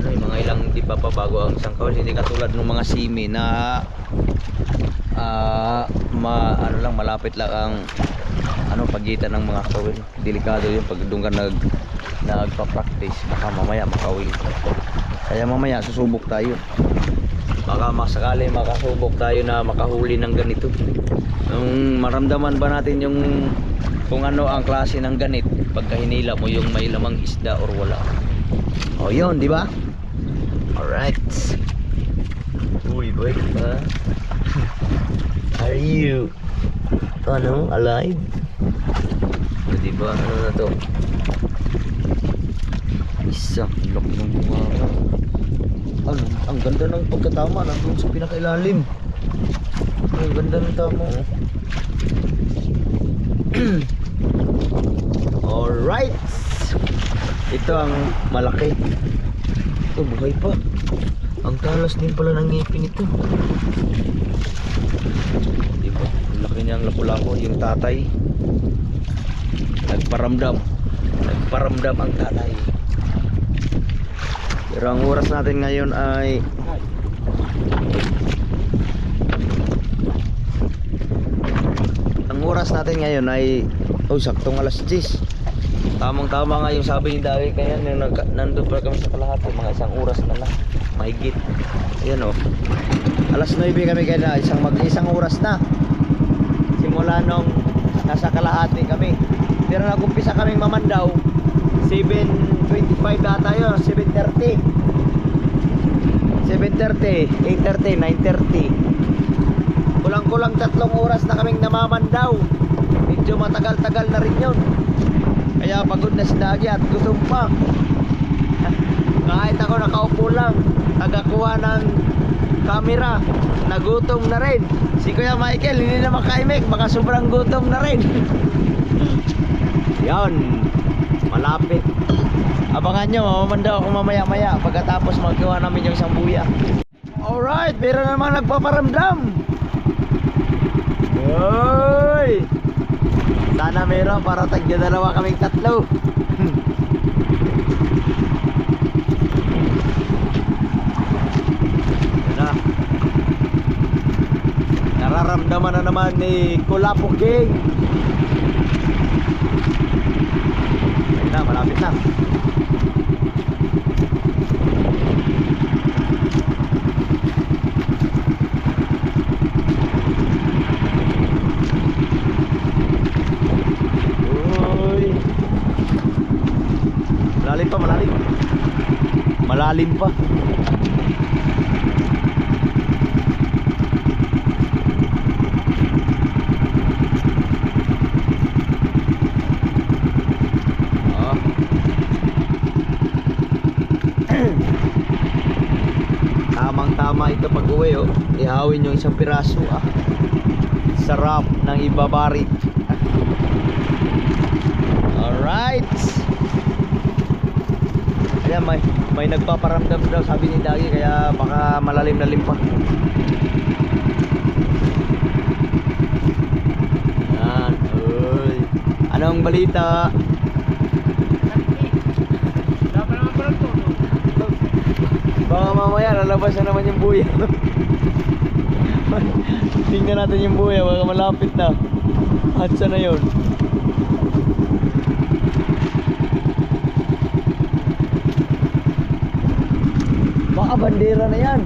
mga ilang di pa bago ang isang kawil, hindi katulad ng mga simi na ano lang, malapit lang ang pagitan ng mga kawil. Delikado yun pag doon ka nagpa-practice, baka mamaya makawil. Kaya mamaya susubok tayo, baka masakali makasubok tayo na makahuli ng ganito. Nung maramdaman ba natin yung kung ano ang klase ng ganit pagka hinila mo yung may lamang isda or wala. O yun, di ba? Alright. Uy, boy, ba? Are you alive? O, diba? Ano na to? Isang laki ng bunganga. Ang ganda ng pagkatama nandun sa pinakailalim. Ang ganda ng tama, oh. Alright. Ito ang malaki. Ito, buhay pa. Ang talas din pala ng ngipin ito. Diba? Ang laki niyang lapu-lapu. Yung tatay nagparamdam ang tatay. Pero ang oras natin ngayon ay saktong alas 10. Tamang tama nga yung sabi ni Dawi kaya nandun pa kami sa kalahati, mga isang oras na lang mahigit. Ayan, oh, alas 9 kami kaya isang oras na simula nung nasa kalahati kami. Pero nag-umpisa kaming mamandaw 7:25 data yun, 7:30, 8:30, 9:30. Kulang-kulang 3 oras na kaming namamandaw. Medyo matagal-tagal na rin yun. Kaya pagod na si Dagi at gutom pa. Kahit ako nakaupo lang, tagakuha ng camera, nagutom na rin. Si Kuya Michael hindi na makaimik, baka sobrang gutom na rin. Yan, malapit. Abangan nyo, mamamandaw ako mamaya-maya pagkatapos maggawa namin yung isang buya. Alright, meron naman nagpaparamdam. Oy! Sana meron para tagya dalawa kaming 3. Na. Nararamdaman na naman ni Kulapo King. Ayun na, malapit na. Malalim pa. Tamang-tama ito pag uwi, oh. Ihawin yung isang piraso, ah. Sarap ng ibabarit. Alright. Ayan, may nagpaparamdam daw sabi ni Dagi, kaya baka malalim-lalim pa. Yan, uy. Anong balita? Baka mamaya lalabas na naman yung buya. Tingnan natin yung buya, baka malapit na. At saan na yun? Baka bandera na yan.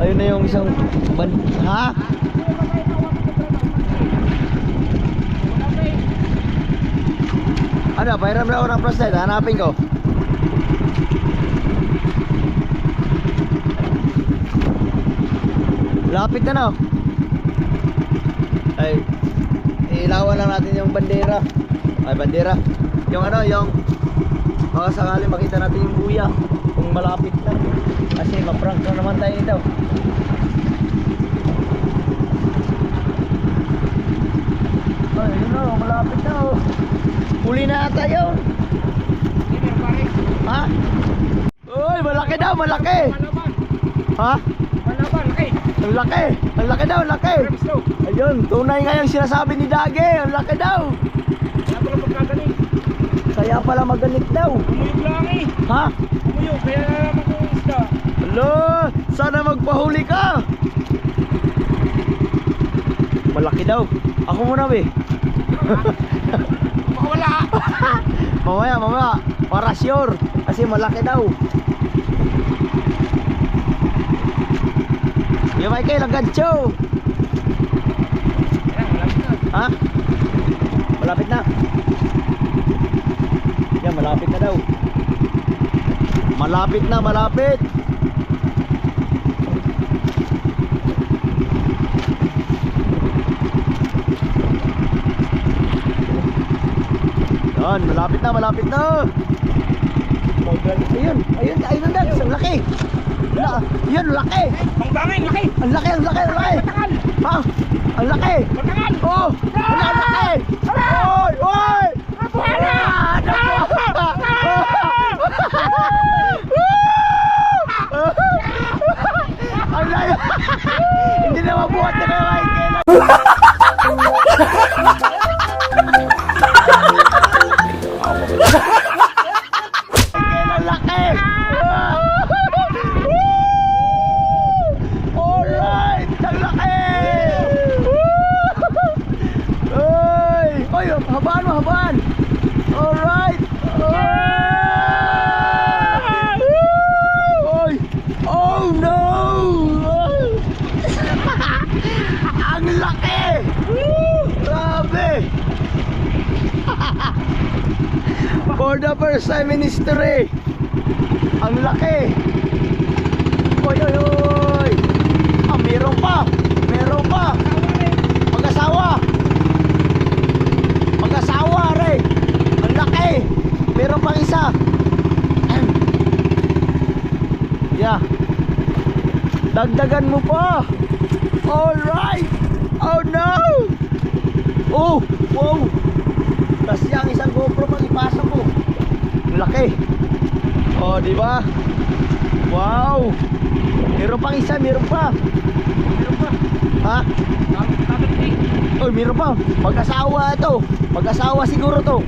Ayun na yung isang ha? Ano, pahiram na ako ng flashlight, hanapin ko. Lapit na, no? Ay, ilawan lang natin yung bandera. Ay, bandera. Yung ano, yung baka sakali makita natin yung buya kung malapit na. Kasi maprank na naman tayo nito. Ay, yun na, malapit na, oh. Huli na ata yun. Ha? Uy, malaki daw, malaki. Ha? Malaban, Ang laki! Ang laki daw, ang laki! Ayun, tunay nga yung sinasabi ni Dage. Ang laki daw! Kaya pala magkagaling. Kaya pala magalit daw. Umuyog lang eh. Ha? Umuyog, kaya naman kung isda. Alo, sana magpahuli ka. Malaki daw. Ako muna, be. Baka wala. Mamaya. Para sure. Kasi malaki daw. Yung Michael, ang gancho. Ayan, malapit na. Ha? Malapit na. Yan, malapit na daw. Malapit na, malapit. Yan, malapit na, malapit na. Ayun, ang dags, ang laki. Yan, laki. Ang bangin, laki. Ang laki, ang laki, ang laki. Matagal. Ha? Ang laki. Matagal. Oh! Ang laki! Oy! Oy! Nabuhala! Ang layo! Hindi na mabuhat na kayo, Michael! Michael, ang laki! Alright! Ang laki! Oy! Oy! Habaan! Alright! Oy! Oh no! Ang laki! Grabe! For the first time in history, ang laki! Oy! Ah, meron pa! Mag-asawa, re! Ang laki! Meron pang isa! Yeah. Dagdagan mo pa. All right. Oh no. Oh, wow. Tas yang isang GoPro pag ipasok ko. Laki. Oh, di ba? Wow. Meron pang isa, meron pa. Ha? Oh, meron pa. Mag-asawa ito. Mag-asawa siguro to.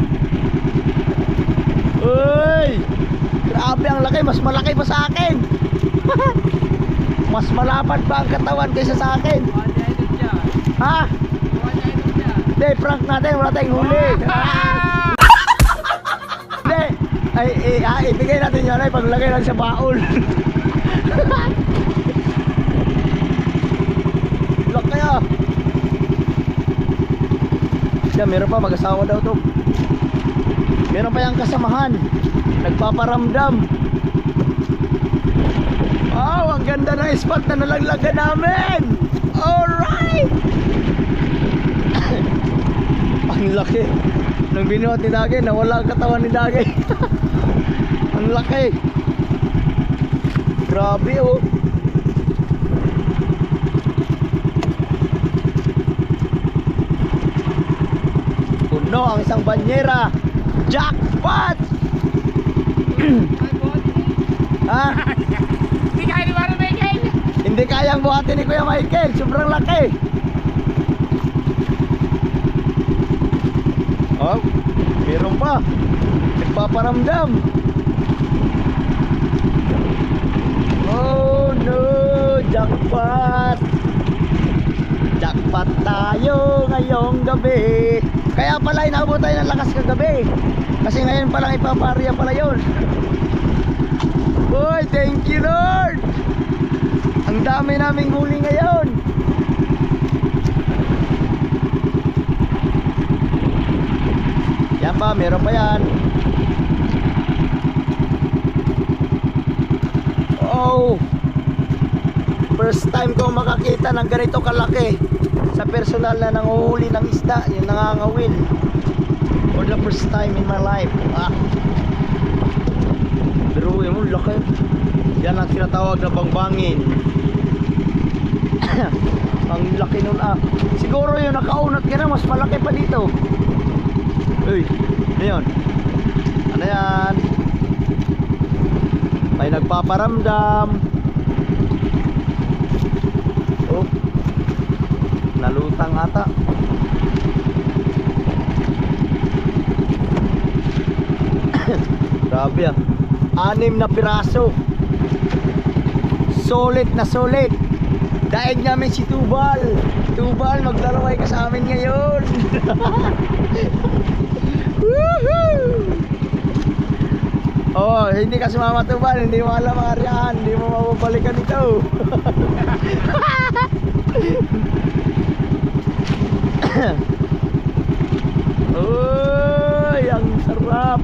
Uy. Grabe, ang laki. Mas malaki pa sa akin. Mas malapad pa ang katawan kaysa sa akin. Ha? Hindi, prank natin. Wala tayong huli. Hindi. Ibigay natin yan ay paglagay lang sa baul. Laki ah. Yan, meron pa. Mag-asawa daw to. Meron pa yung kasamahan. Nagpaparamdam. Wow, ang ganda ng spot na nalaglagan namin. Alright. Ang laki. Nung binuhat ni Dage, nawala ang katawan ni Dage. Ang laki. Grabe oh. Puno ang isang banyera. Jackpot! Ha? Hindi kaya ni Mara Michael. Hindi kayang buhatin ni Kuya Michael. Sobrang laki. Oh, meron pa. Nagpaparamdam. Oh no, jackpot. Jackpot tayo ngayong gabi. Kaya pala inaabot tayo ng lakas kagabi. Kasi ngayon palang ipaparya pala yun. Boy, thank you Lord. Ang dami naming huli ngayon. Yan pa, meron pa yan. Oh, first time ko makakita ng ganito kalaki sa personal na nanguhuli ng isda, yung nangangawil. For the first time in my life. Pero yung laki. Yan ang tinatawag na bangbangin. Ang laki nun Siguro yung nakaunat ka na, mas malaki pa dito. Uy, ano yun? Ano yan? May nagpaparamdam. Oh. Nalutang ata. Grabe ah. 6 na piraso. Solid na solid. Daig namin si Tubal. Tubal, maglalaway ka sa amin ngayon. Woohoo! Oh, hindi ka sumama Tubal, hindi mo alam ang aryahan, hindi mo mababalikan ito. Uy, ang sarap.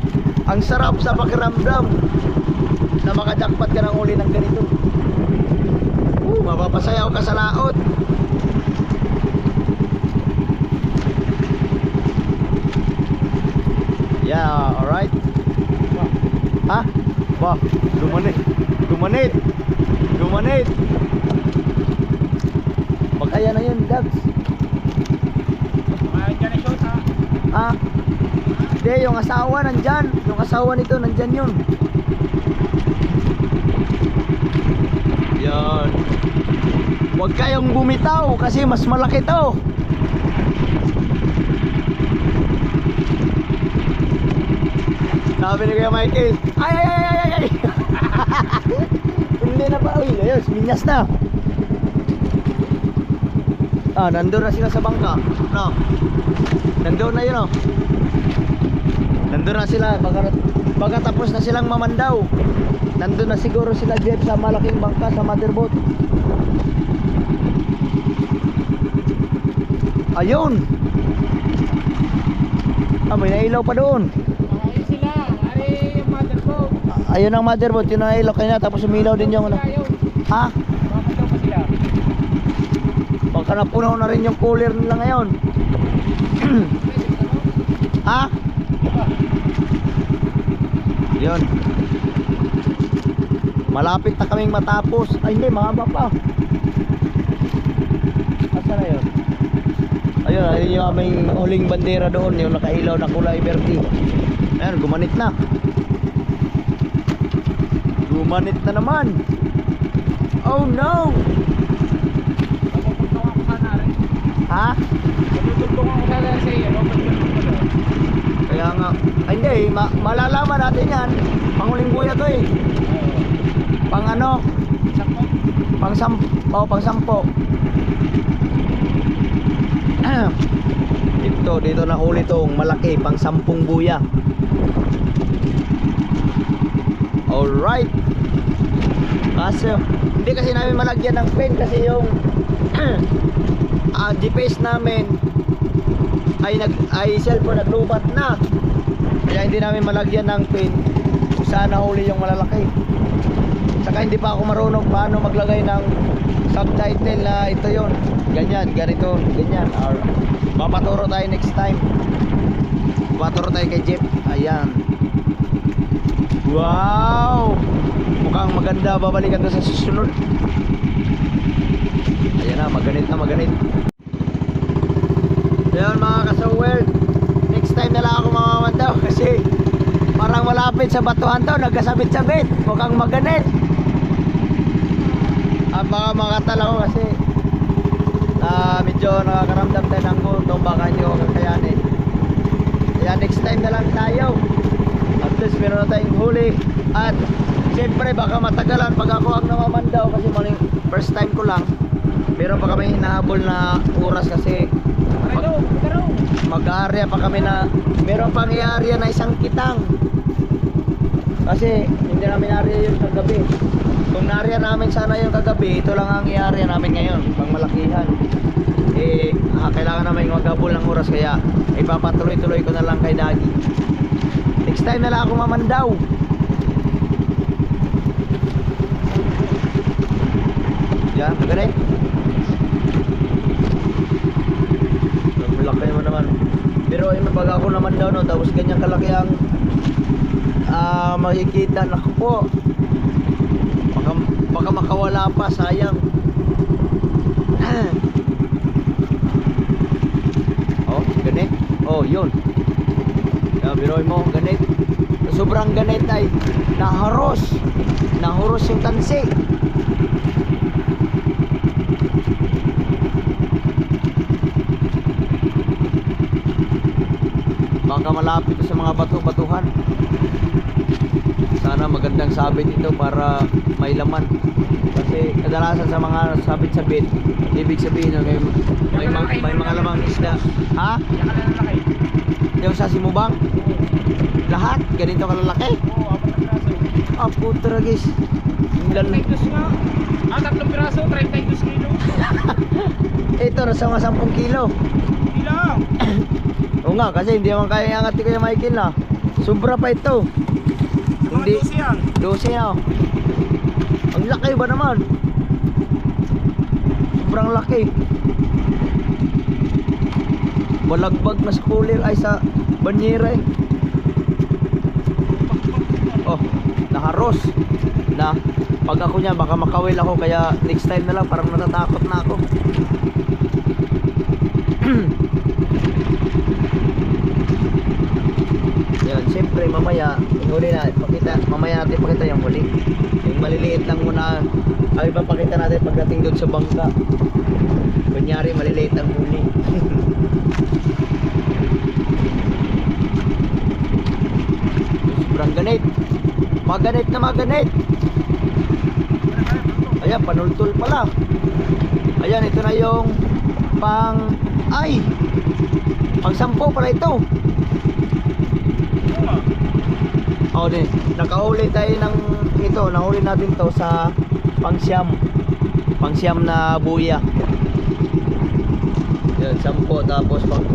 Ang sarap sa pakiramdam na makajakpat ka ng uli ng ganito. Mapapasayaw ka sa laot. Yeah, alright. Ha? Bah, dumanit. Dumanit. Dumanit. Pagkaya na yun, Dags. Kumain ka na shoot ha. Ha? Hindi, yung asawa nandyan. Yung asawa nito nandyan yun. Yan. Huwag kayong bumitaw kasi mas malaki to. Sabi ni Kuya Michael, ay ay ay ay ay. Hindi na pa, uy, ayos, minyas na. Ah, nandun na sila sa bangka. No. Nandun na yun, oh. Nandun na sila, baka tapos na silang mamandaw. Nandun na siguro sila, Jeff, sa malaking bangka, sa motherboat. Ayun. Ah, may nailaw pa doon. Ayun sila. Ari yung motherboard. Ayun ang motherboard, yun ang nailaw kanya. Tapos umilaw din yung ano. Ayaw. Ha? Bakit daw pa sila? Baka napunaw na rin yung cooler nila ngayon. Ha? Yun. Malapit na kaming matapos. Ay hindi, mahaba pa. Asa na yun? Ayun, ayun yung aming huling bandera doon. Yung nakailaw na kulay verde. Ayun, gumanit na. Gumanit na naman. Oh no! Tutugtong ako sana rin. Ha? Tutugtong ako sana sa iyo. Kaya nga, ay hindi, malalaman natin yan. Panghuling buya to eh. Pang ano? Pang sampo. Dito na huli tong malaki, pang 10 buya. Alright. Kaso, hindi kasi namin malagyan ng pen kasi yung GPS namin ay cellphone naglubat na. Kaya hindi namin malagyan ng pin kung saan nahuli yung malalaki. Saka hindi pa ako marunong paano maglagay ng subtitle na ito yon, ganyan, ganito, ganyan. Or, papaturo tayo next time. Papaturo tayo kay Jeff. Ayan. Wow, mukhang maganda. Babalikan ko sa susunod. Ayan na, maganit na maganit. Ayan mga ka-so-world, next time na lang ako mamamandaw kasi parang malapit sa batuhan to, nagkasabit-sabit, mukhang maganit. At baka makatala ko kasi medyo nakakaramdam tayo ng gutom, baka hindi ko kakayanin. Kaya next time na lang tayo. At least meron na tayong huli. At siyempre baka matagalan pag ako ang namamandaw kasi first time ko lang. Meron pa kami hinahabol na oras kasi mag-area pa kami na meron pang i-area na 1 kitang kasi hindi namin area yun kagabi. Kung na-area namin sana yung kagabi, ito lang ang i-area namin ngayon, pang malakihan. Kailangan namin maghabol ng oras kaya ipapatuloy-tuloy ko na lang kay Dagi. Next time na lang ako mamandaw. Yan, ganun. Malaki naman. Pero pag ako naman daw no, tapos ganyan kalaki ang makikita, naku po, baka makawala pa, sayang. Oh, ganit. Oh, yun. Biroy mo, ganit. Sobrang ganit ay naharos yung tansi. Baka malapit sa mga bato-batuhan. Sana magandang sabit ito para may laman. Kasi kadalasan sa mga sabit-sabit, ibig sabihin na may mga lamang isda. Ha? Yan ka na laki. Yung sa Simubang? Lahat? Ganito kalalaki? Oo, 4 na piraso. Ah, putra guys. Ilan 32 nga. 3 piraso, 32 kilo. ito, nasa mga 10 kilo. Ilang? Oo nga, kasi hindi naman kaya iangat ni Kuya Michael na. Sobra pa ito. Mga 12 yan. 12 na. Ang laki ba naman? Sobrang laki. Balagbag na sa cooler ay sa banyera eh. Oh, naharos. Na pag ako niya baka makawil ako, kaya next time na lang, parang natatakot na ako. Yan, siyempre mamaya huli na pakita, mamaya natin pakita yung huli. Yung maliliit lang muna ay ipapakita natin pagdating doon sa bangka. Kunyari maliliit ang huli. Sobrang ganit. Maganit na maganit. Ayan, panultul pala. Ayan, ito na yung pang pang 10 pala ito. Oh, din. Nakahuli tayo ng ito, nahuli natin to sa pangsyam. Pangsyam na buya. Yan, 10, tapos pang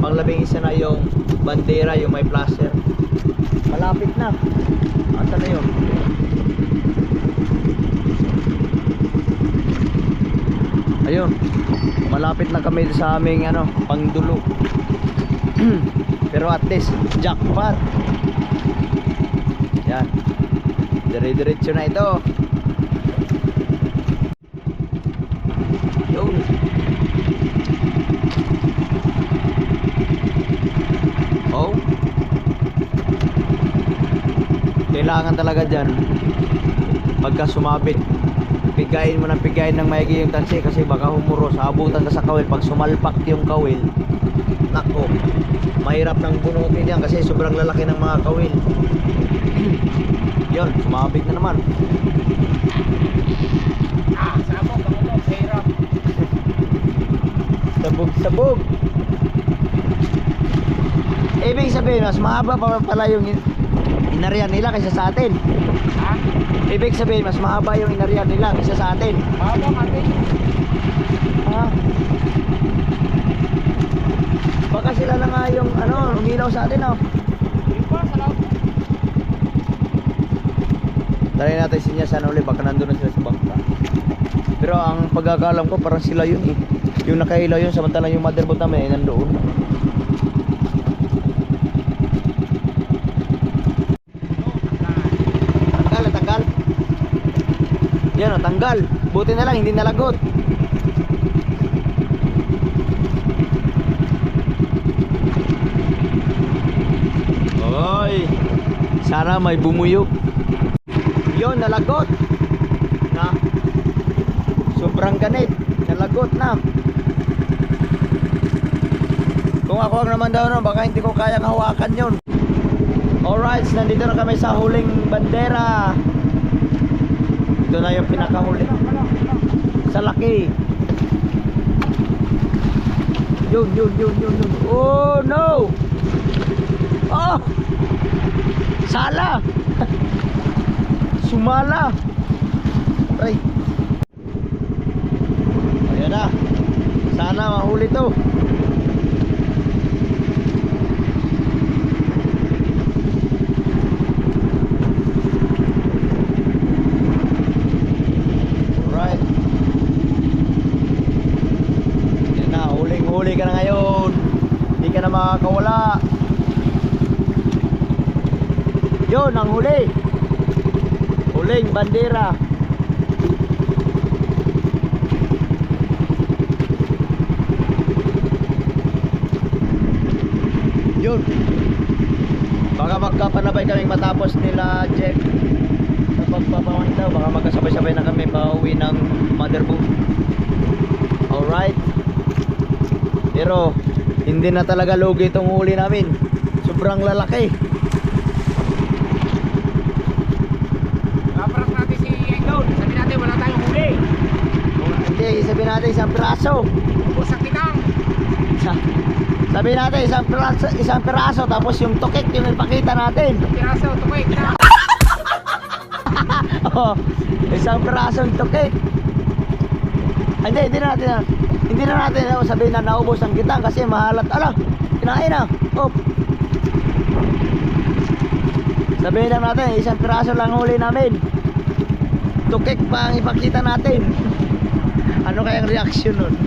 11 na yung bandera, yung may plaster. Malapit na. Asa na yun? Ayun. Malapit na kami sa aming pangdulo. Pero at least jackpot. Yan. Dire-diretso na ito. Yun. Oh. Kailangan talaga dyan pagka sumabit, pigain mo ng pigain ng maigi yung tansi, kasi baka humuros, abutan ka sa kawil. Pag sumalpak yung kawil, nako, mahirap nang bunutin yan kasi sobrang lalaki ng mga kawil. Yun, sumabit na naman. Sabog, kamulog, hirap. Sabog. Ibig sabihin, mas mahaba pa pala yung inarian nila kaysa sa atin. Ha? Ibig sabihin, mas mahaba yung inarian nila kaysa sa atin. Habang ate. Ah. Baka sila na nga yung umilaw sa atin, oh. Di ba, sa labo? Try natin sinyasan uli, baka nandun na sila sa bangka. Pero ang pagkakalam ko, parang sila yun eh. Yung nakahilaw yun, samantalang yung motherboard namin ay nandoon. Tanggal. Yan o, tanggal. Buti na lang, hindi nalagot. Oy, sana may bumuyog. Yon, nalagot na. Sobrang ganit, nalagot na. Kung ako ang naman daw, baka hindi ko kayang hawakan yon. Alright, nandito na kami sa huling bandera. Ito na yung pinakahuli sa laki. Yun. Oh no. Oh, sala. Sumala. Ay. Ayan na. Sana mahuli to. Alright. Ayan na. Huling-huli ka na ngayon. Hindi ka na makakawala. Yun ang huli. Huling bandera. Yun. Baka magkapanabay kaming matapos nila Jeff sa pagpapawan daw. Baka magkasabay-sabay na kami pauwi ng motherboard. Alright. Pero hindi na talaga lugi itong huli namin. Sobrang lalaki. Paparak natin si Engdon. Sabi natin wala tayong huli. Hindi, sabihin natin isang piraso. Busak kitang. Sabihin natin isang piraso, tapos yung tukik yung ipakita natin. Piraso, tukoy kita. Oh, isang pirasong tukik. Hindi na natin sabihin na naubos ang kitang kasi mahalat. Ala, kinain na. Oh. Sabihin lang natin, isang piraso lang huli namin. Tukik pa ang ipakita natin. Ano kayang reaction nun?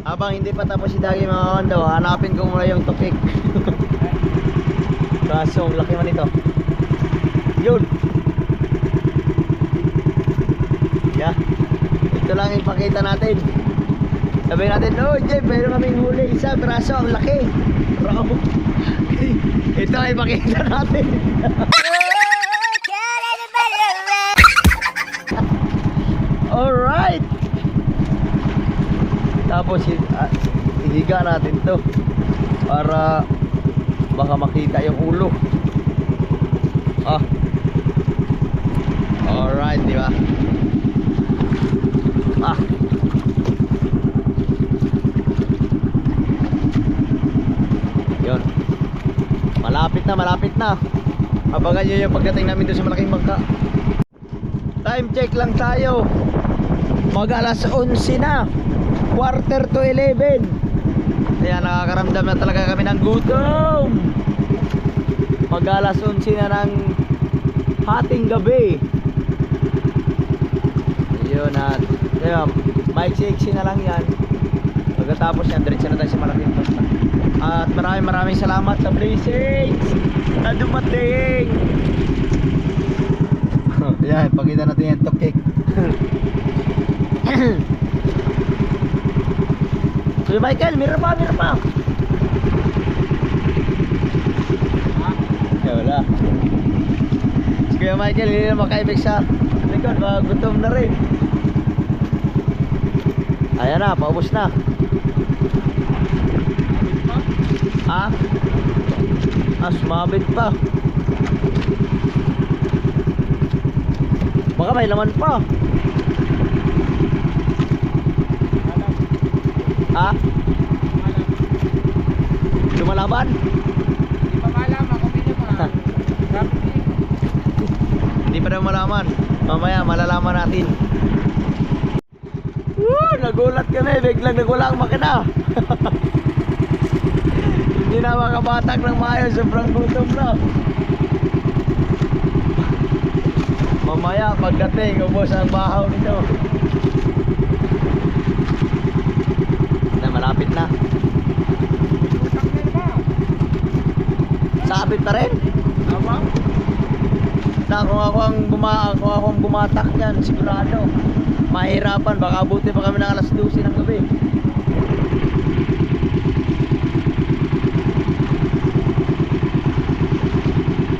Habang hindi pa tapos si Dagi mga kondo, hanapin ko muna yung tukik. Kaso ang laki man ito. Yun. Yeah. Ito lang ipakita natin. Sabihin natin, oh Jeff, meron kaming huli isa, piraso, ang laki. Raw. Ito ang ipakita natin. Alright. Tapos ihiga natin to para baka makita yung ulo. Alright, di ba? Yun. Malapit na. Abangan nyo yung pagdating namin doon sa malaking bangka. Time check lang tayo. Mag alas 11 na. Quarter to 11. Kaya nakakaramdam na talaga kami ng gutom. Mag alas 11 na ng hating gabi. Yun at maiksi-iksi na lang yan. Pagkatapos yan, diretso na tayo sa malaking bangka. At maraming salamat sa blessings na dumating. Yan, pakita natin yung tukik. Kuya Michael, mirror pa. Wala. Si Kuya Michael, hindi na makaibig sa likod, baka gutom na rin. Ayan na, paubos na. Sumabit pa. Baka may laman pa. Lumalaban? Hindi pa malaman kung hindi mo. Hindi pa daw malaman. Mamaya malalaman natin. Nagulat kami, biglang nagwala ang makina. Hindi na makabatak ng maayos, sobrang gutom na. Mamaya pagdating, ubos ang bahaw nito. Malapit na. Sabit pa rin? Na kung akong bumatak yan, sigurado mahirapan, baka abuti pa kami ng alas 12 ng gabi.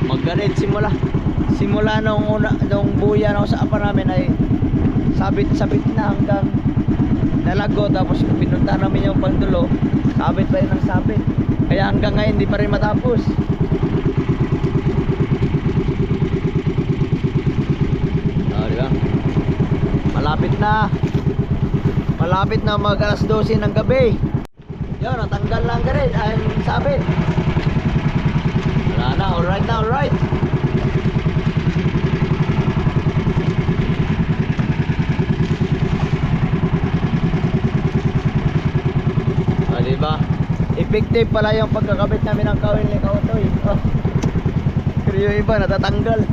Magganit simula nung buya na sa apa namin ay sabit na hanggang nalago, tapos pinunta namin yung pangdulo, sabit pa rin ang sabit, kaya hanggang ngayon hindi pa rin matapos. Diba? Malapit na mag alas 12 ng gabi. Yun, natanggal lang ka rin ay sabit. Wala na, alright. Diba? Effective pala yung pagkakabit namin ng kawil ni Kautoy. Pero yung iba natatanggal.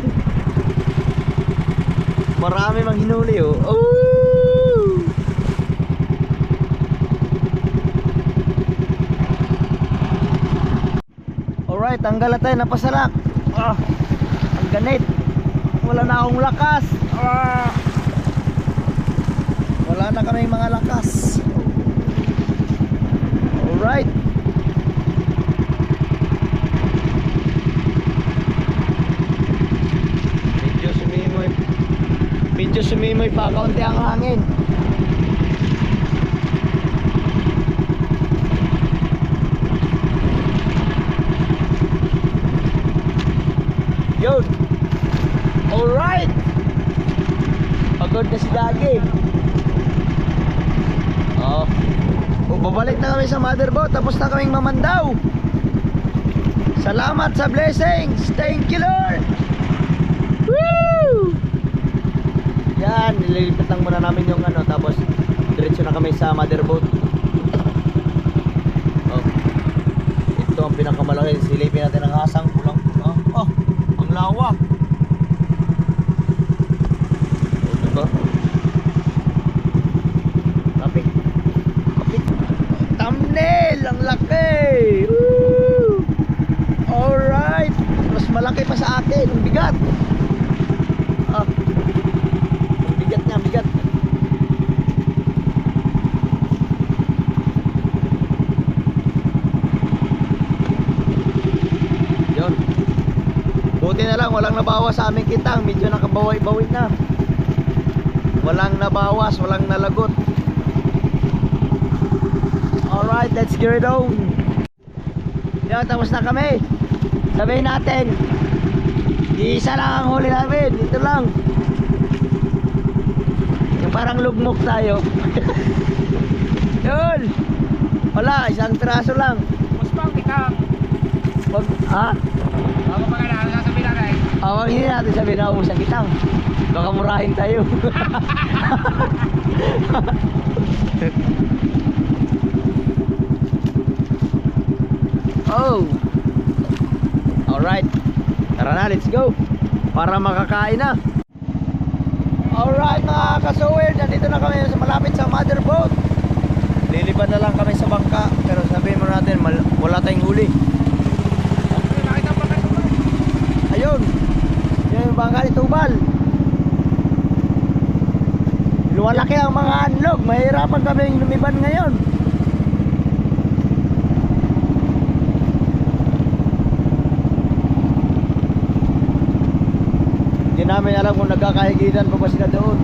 Marami mang hinuli oh. Alright, tanggal na tayo, napasalak. Ang ganit. Wala na akong lakas. Wala na kaming mga lakas. Alright. Medyo sumimoy pa kaunti ang hangin. sa motherboard. Tapos na kaming mamandaw. Salamat sa blessings. Thank you, Lord. Woo! Yan, nililipat lang muna namin yung ano. Tapos diretso na kami sa motherboard. Oh. Ito ang pinakamalaki. Silipin natin ang asang. Kulang. Oh, ang lawak. Oh, diba? Kapit. Kapit. Thumbnail. Ang laki. Woo! Alright. Mas malaki pa sa akin. Ang bigat. Ah. Ang bigat niya. Bigat. Yun. Buti na lang. Walang nabawas sa aming kitang. Medyo nakabawi-bawi na. Walang nabawas. Walang nalagot. Alright. Let's get it on. Yan. Tapos na kami. Sabihin natin, isa lang ang huli namin. Ito lang. Yung parang lugmok tayo. Yun. Wala, isang piraso lang. Muspang, tikang. Wag, ha? Ako pa nga na, sasabihin natin. Awag hindi natin sabihin na umusang kitang. Baka murahin tayo. Oh. Alright. Tara na, let's go. Para makakain na. Alright mga kasuwer, nandito na kami sa malapit sa motherboard. Lilipad na lang kami sa bangka. Pero sabihin mo natin, wala tayong huli. Nakita pa kayo. Ayun. Yan yung bangka ni Tubal. Luwalaki ang mga anlog. Mahirapan kami lumiban ngayon. Hindi namin alam kung nagkakahigitan pa ba sila doon.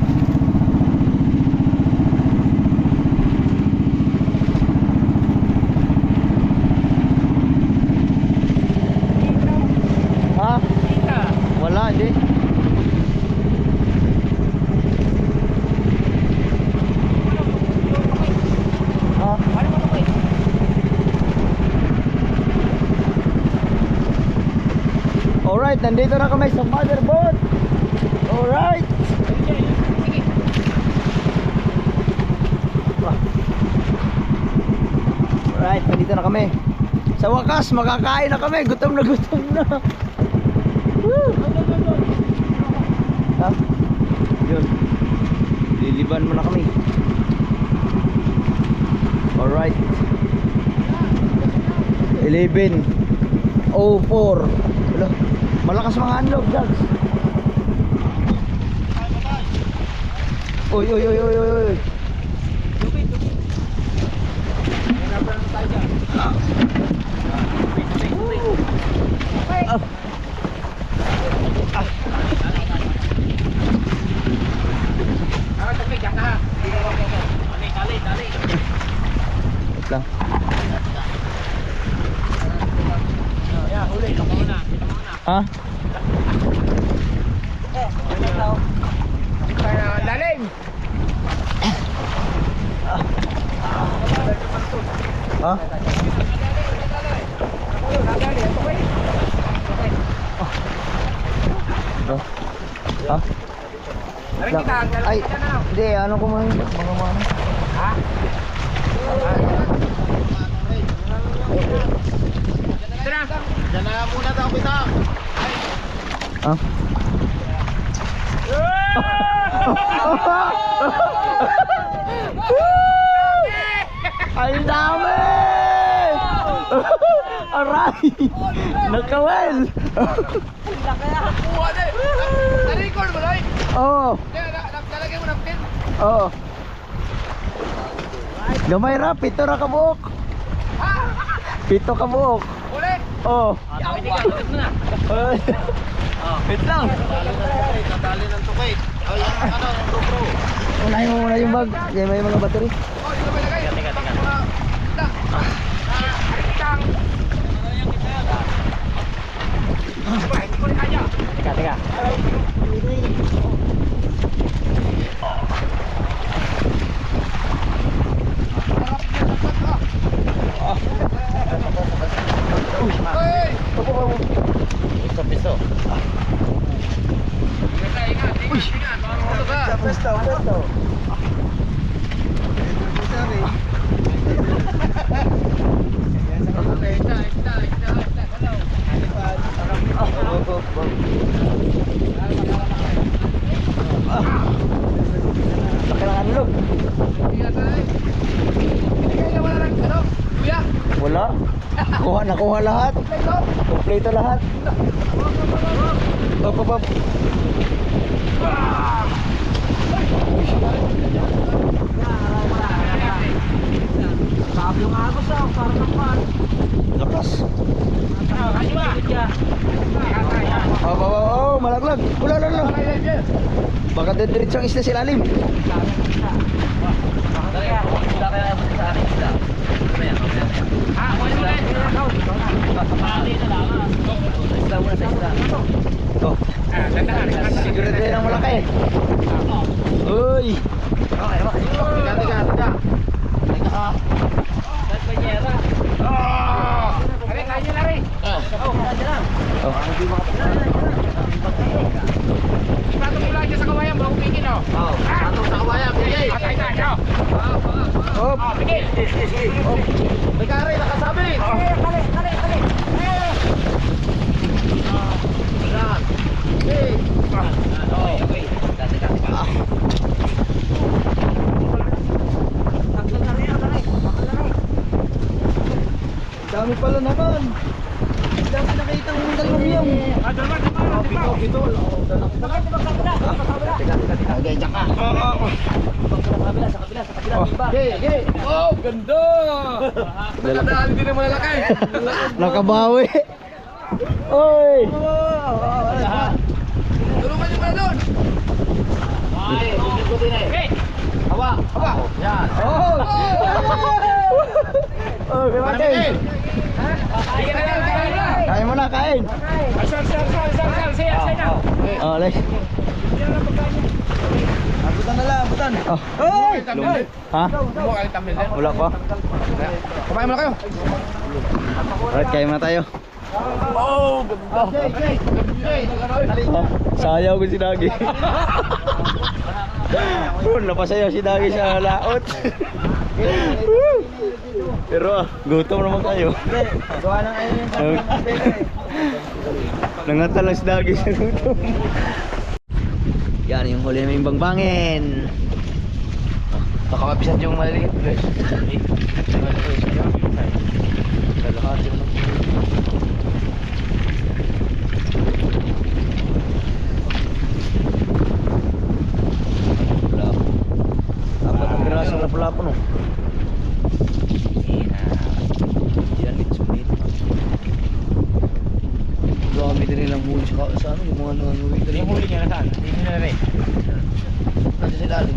Ha? Kita. Wala, hindi. Ha? Ano mo ito? Alright, nandito na kami sa motherboard. Alright. Sige. Alright, nandito na kami. Sa wakas, makakain na kami. Gutom na gutom na. Woo! Ha? Yun. Liliban mo na kami. Alright. 11:04. Wala. Malakas mga anlog, Dags. Uy, uy, uy, uy, uy, uy. Wait lang. Ha? Lalim. Ha? Oh. Ha? Ay, hindi, ano ko mga mga. Ha? Tara. Diyan na muna daw kita. Ha? Ay dami! Aray! Nakawel! Kuha na. Na-record mo, Loy. Oo. Naglalagay mo ng pin. Oo. Gamay ra, pito ra ka buok. Pito ka buok. Ulit. Oo. Ulit mo na. Wait lang. Nadali ng tukay. Ay, ano, yung GoPro. Unahin mo muna yung bag. Yan may mga battery. Oh, dito ba ilagay? Tang. Hindi ko rin kaya. Teka, teka. Wala. Nakuha lahat. Kompleto lahat. Op, op, op. Yung agos ah, parang nakuhan. Lakas. Oh, malaglag. Wala. Baka diretso ang isla sa ilalim. Oh. Siguro din ang malaki. Uy. Tiga. Patong mo lang dyan sa kawayan, bago pigil oh. Patong sa kawayan, bigay. Patay na, yo. Hop. Pigil. May kare, nakasabi. Kali. Dami pala naman. Dami nakita ng dalawang. Bito. Okay, diyan ka. Sa kabila. Okay. Oh, ganda. Nadali din ang malalaki. Nakabawi. Oy. Tulungan niyo pala doon. Ay, ikutin na eh. Hawa. Yan. Oh, kain. Kain mo na, kain. Sal. Say na. Oh, alis. Abutan. Oh. Oy! Ha? Wala pa. Kumain muna kayo. Alright, kain muna tayo. Oh, ganda. Sayaw ko si Dagi. Napasayaw si Dagi sa laot. Pero gutom naman kayo. Gawa ng ayun yung Nangatal lang si Dagi sa gutom. Yan yung huli naming bangbangin. Nakamapisat yung maliliit, guys. Kalahati mo. Apat ang piraso na pula po no. Yan, it's made. Grabe din nilang huli sa ano, yung mga nanganguwi din. Yung huli niya na saan? Hindi na rin. Nasa sa ilalim.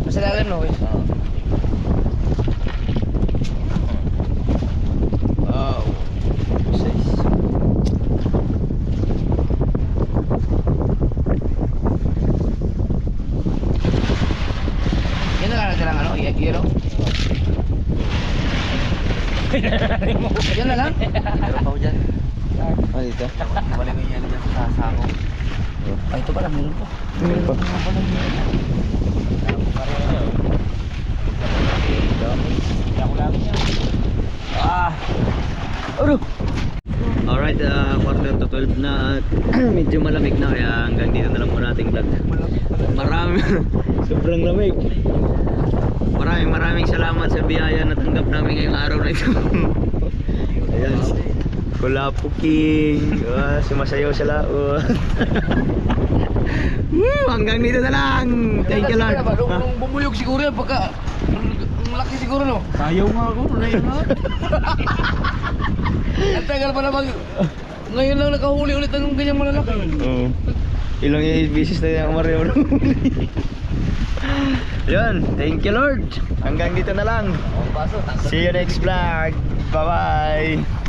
Nasa ilalim, no, guys? Wow. Size. Yan na lang natin ang ano, yero. Yan na lang. Meron pa ko dyan. Ah, dito? Balik ko yan dyan sa sako. Ay, ito pala, meron pa. Meron pa. Alright, quarter to 12 na at medyo malamig na kaya hanggang dito na lang muna ating vlog. Sobrang lamig. Maraming salamat sa biyaya na tanggap namin ngayong araw na ito. Ayan, Kulapo King, sumasayaw sa laot. Hanggang dito na lang. Thank you Lord. Nung bumuyog siguro yan pagka ang laki siguro, no? Sayaw nga ako. Ang tagal pa naman. Ngayon lang nakahuli ulit ng ganyang malalaki. Oo. Ilang beses na yung umareho ng huli. Yun, thank you Lord. Hanggang dito na lang. See you next vlog. Bye bye.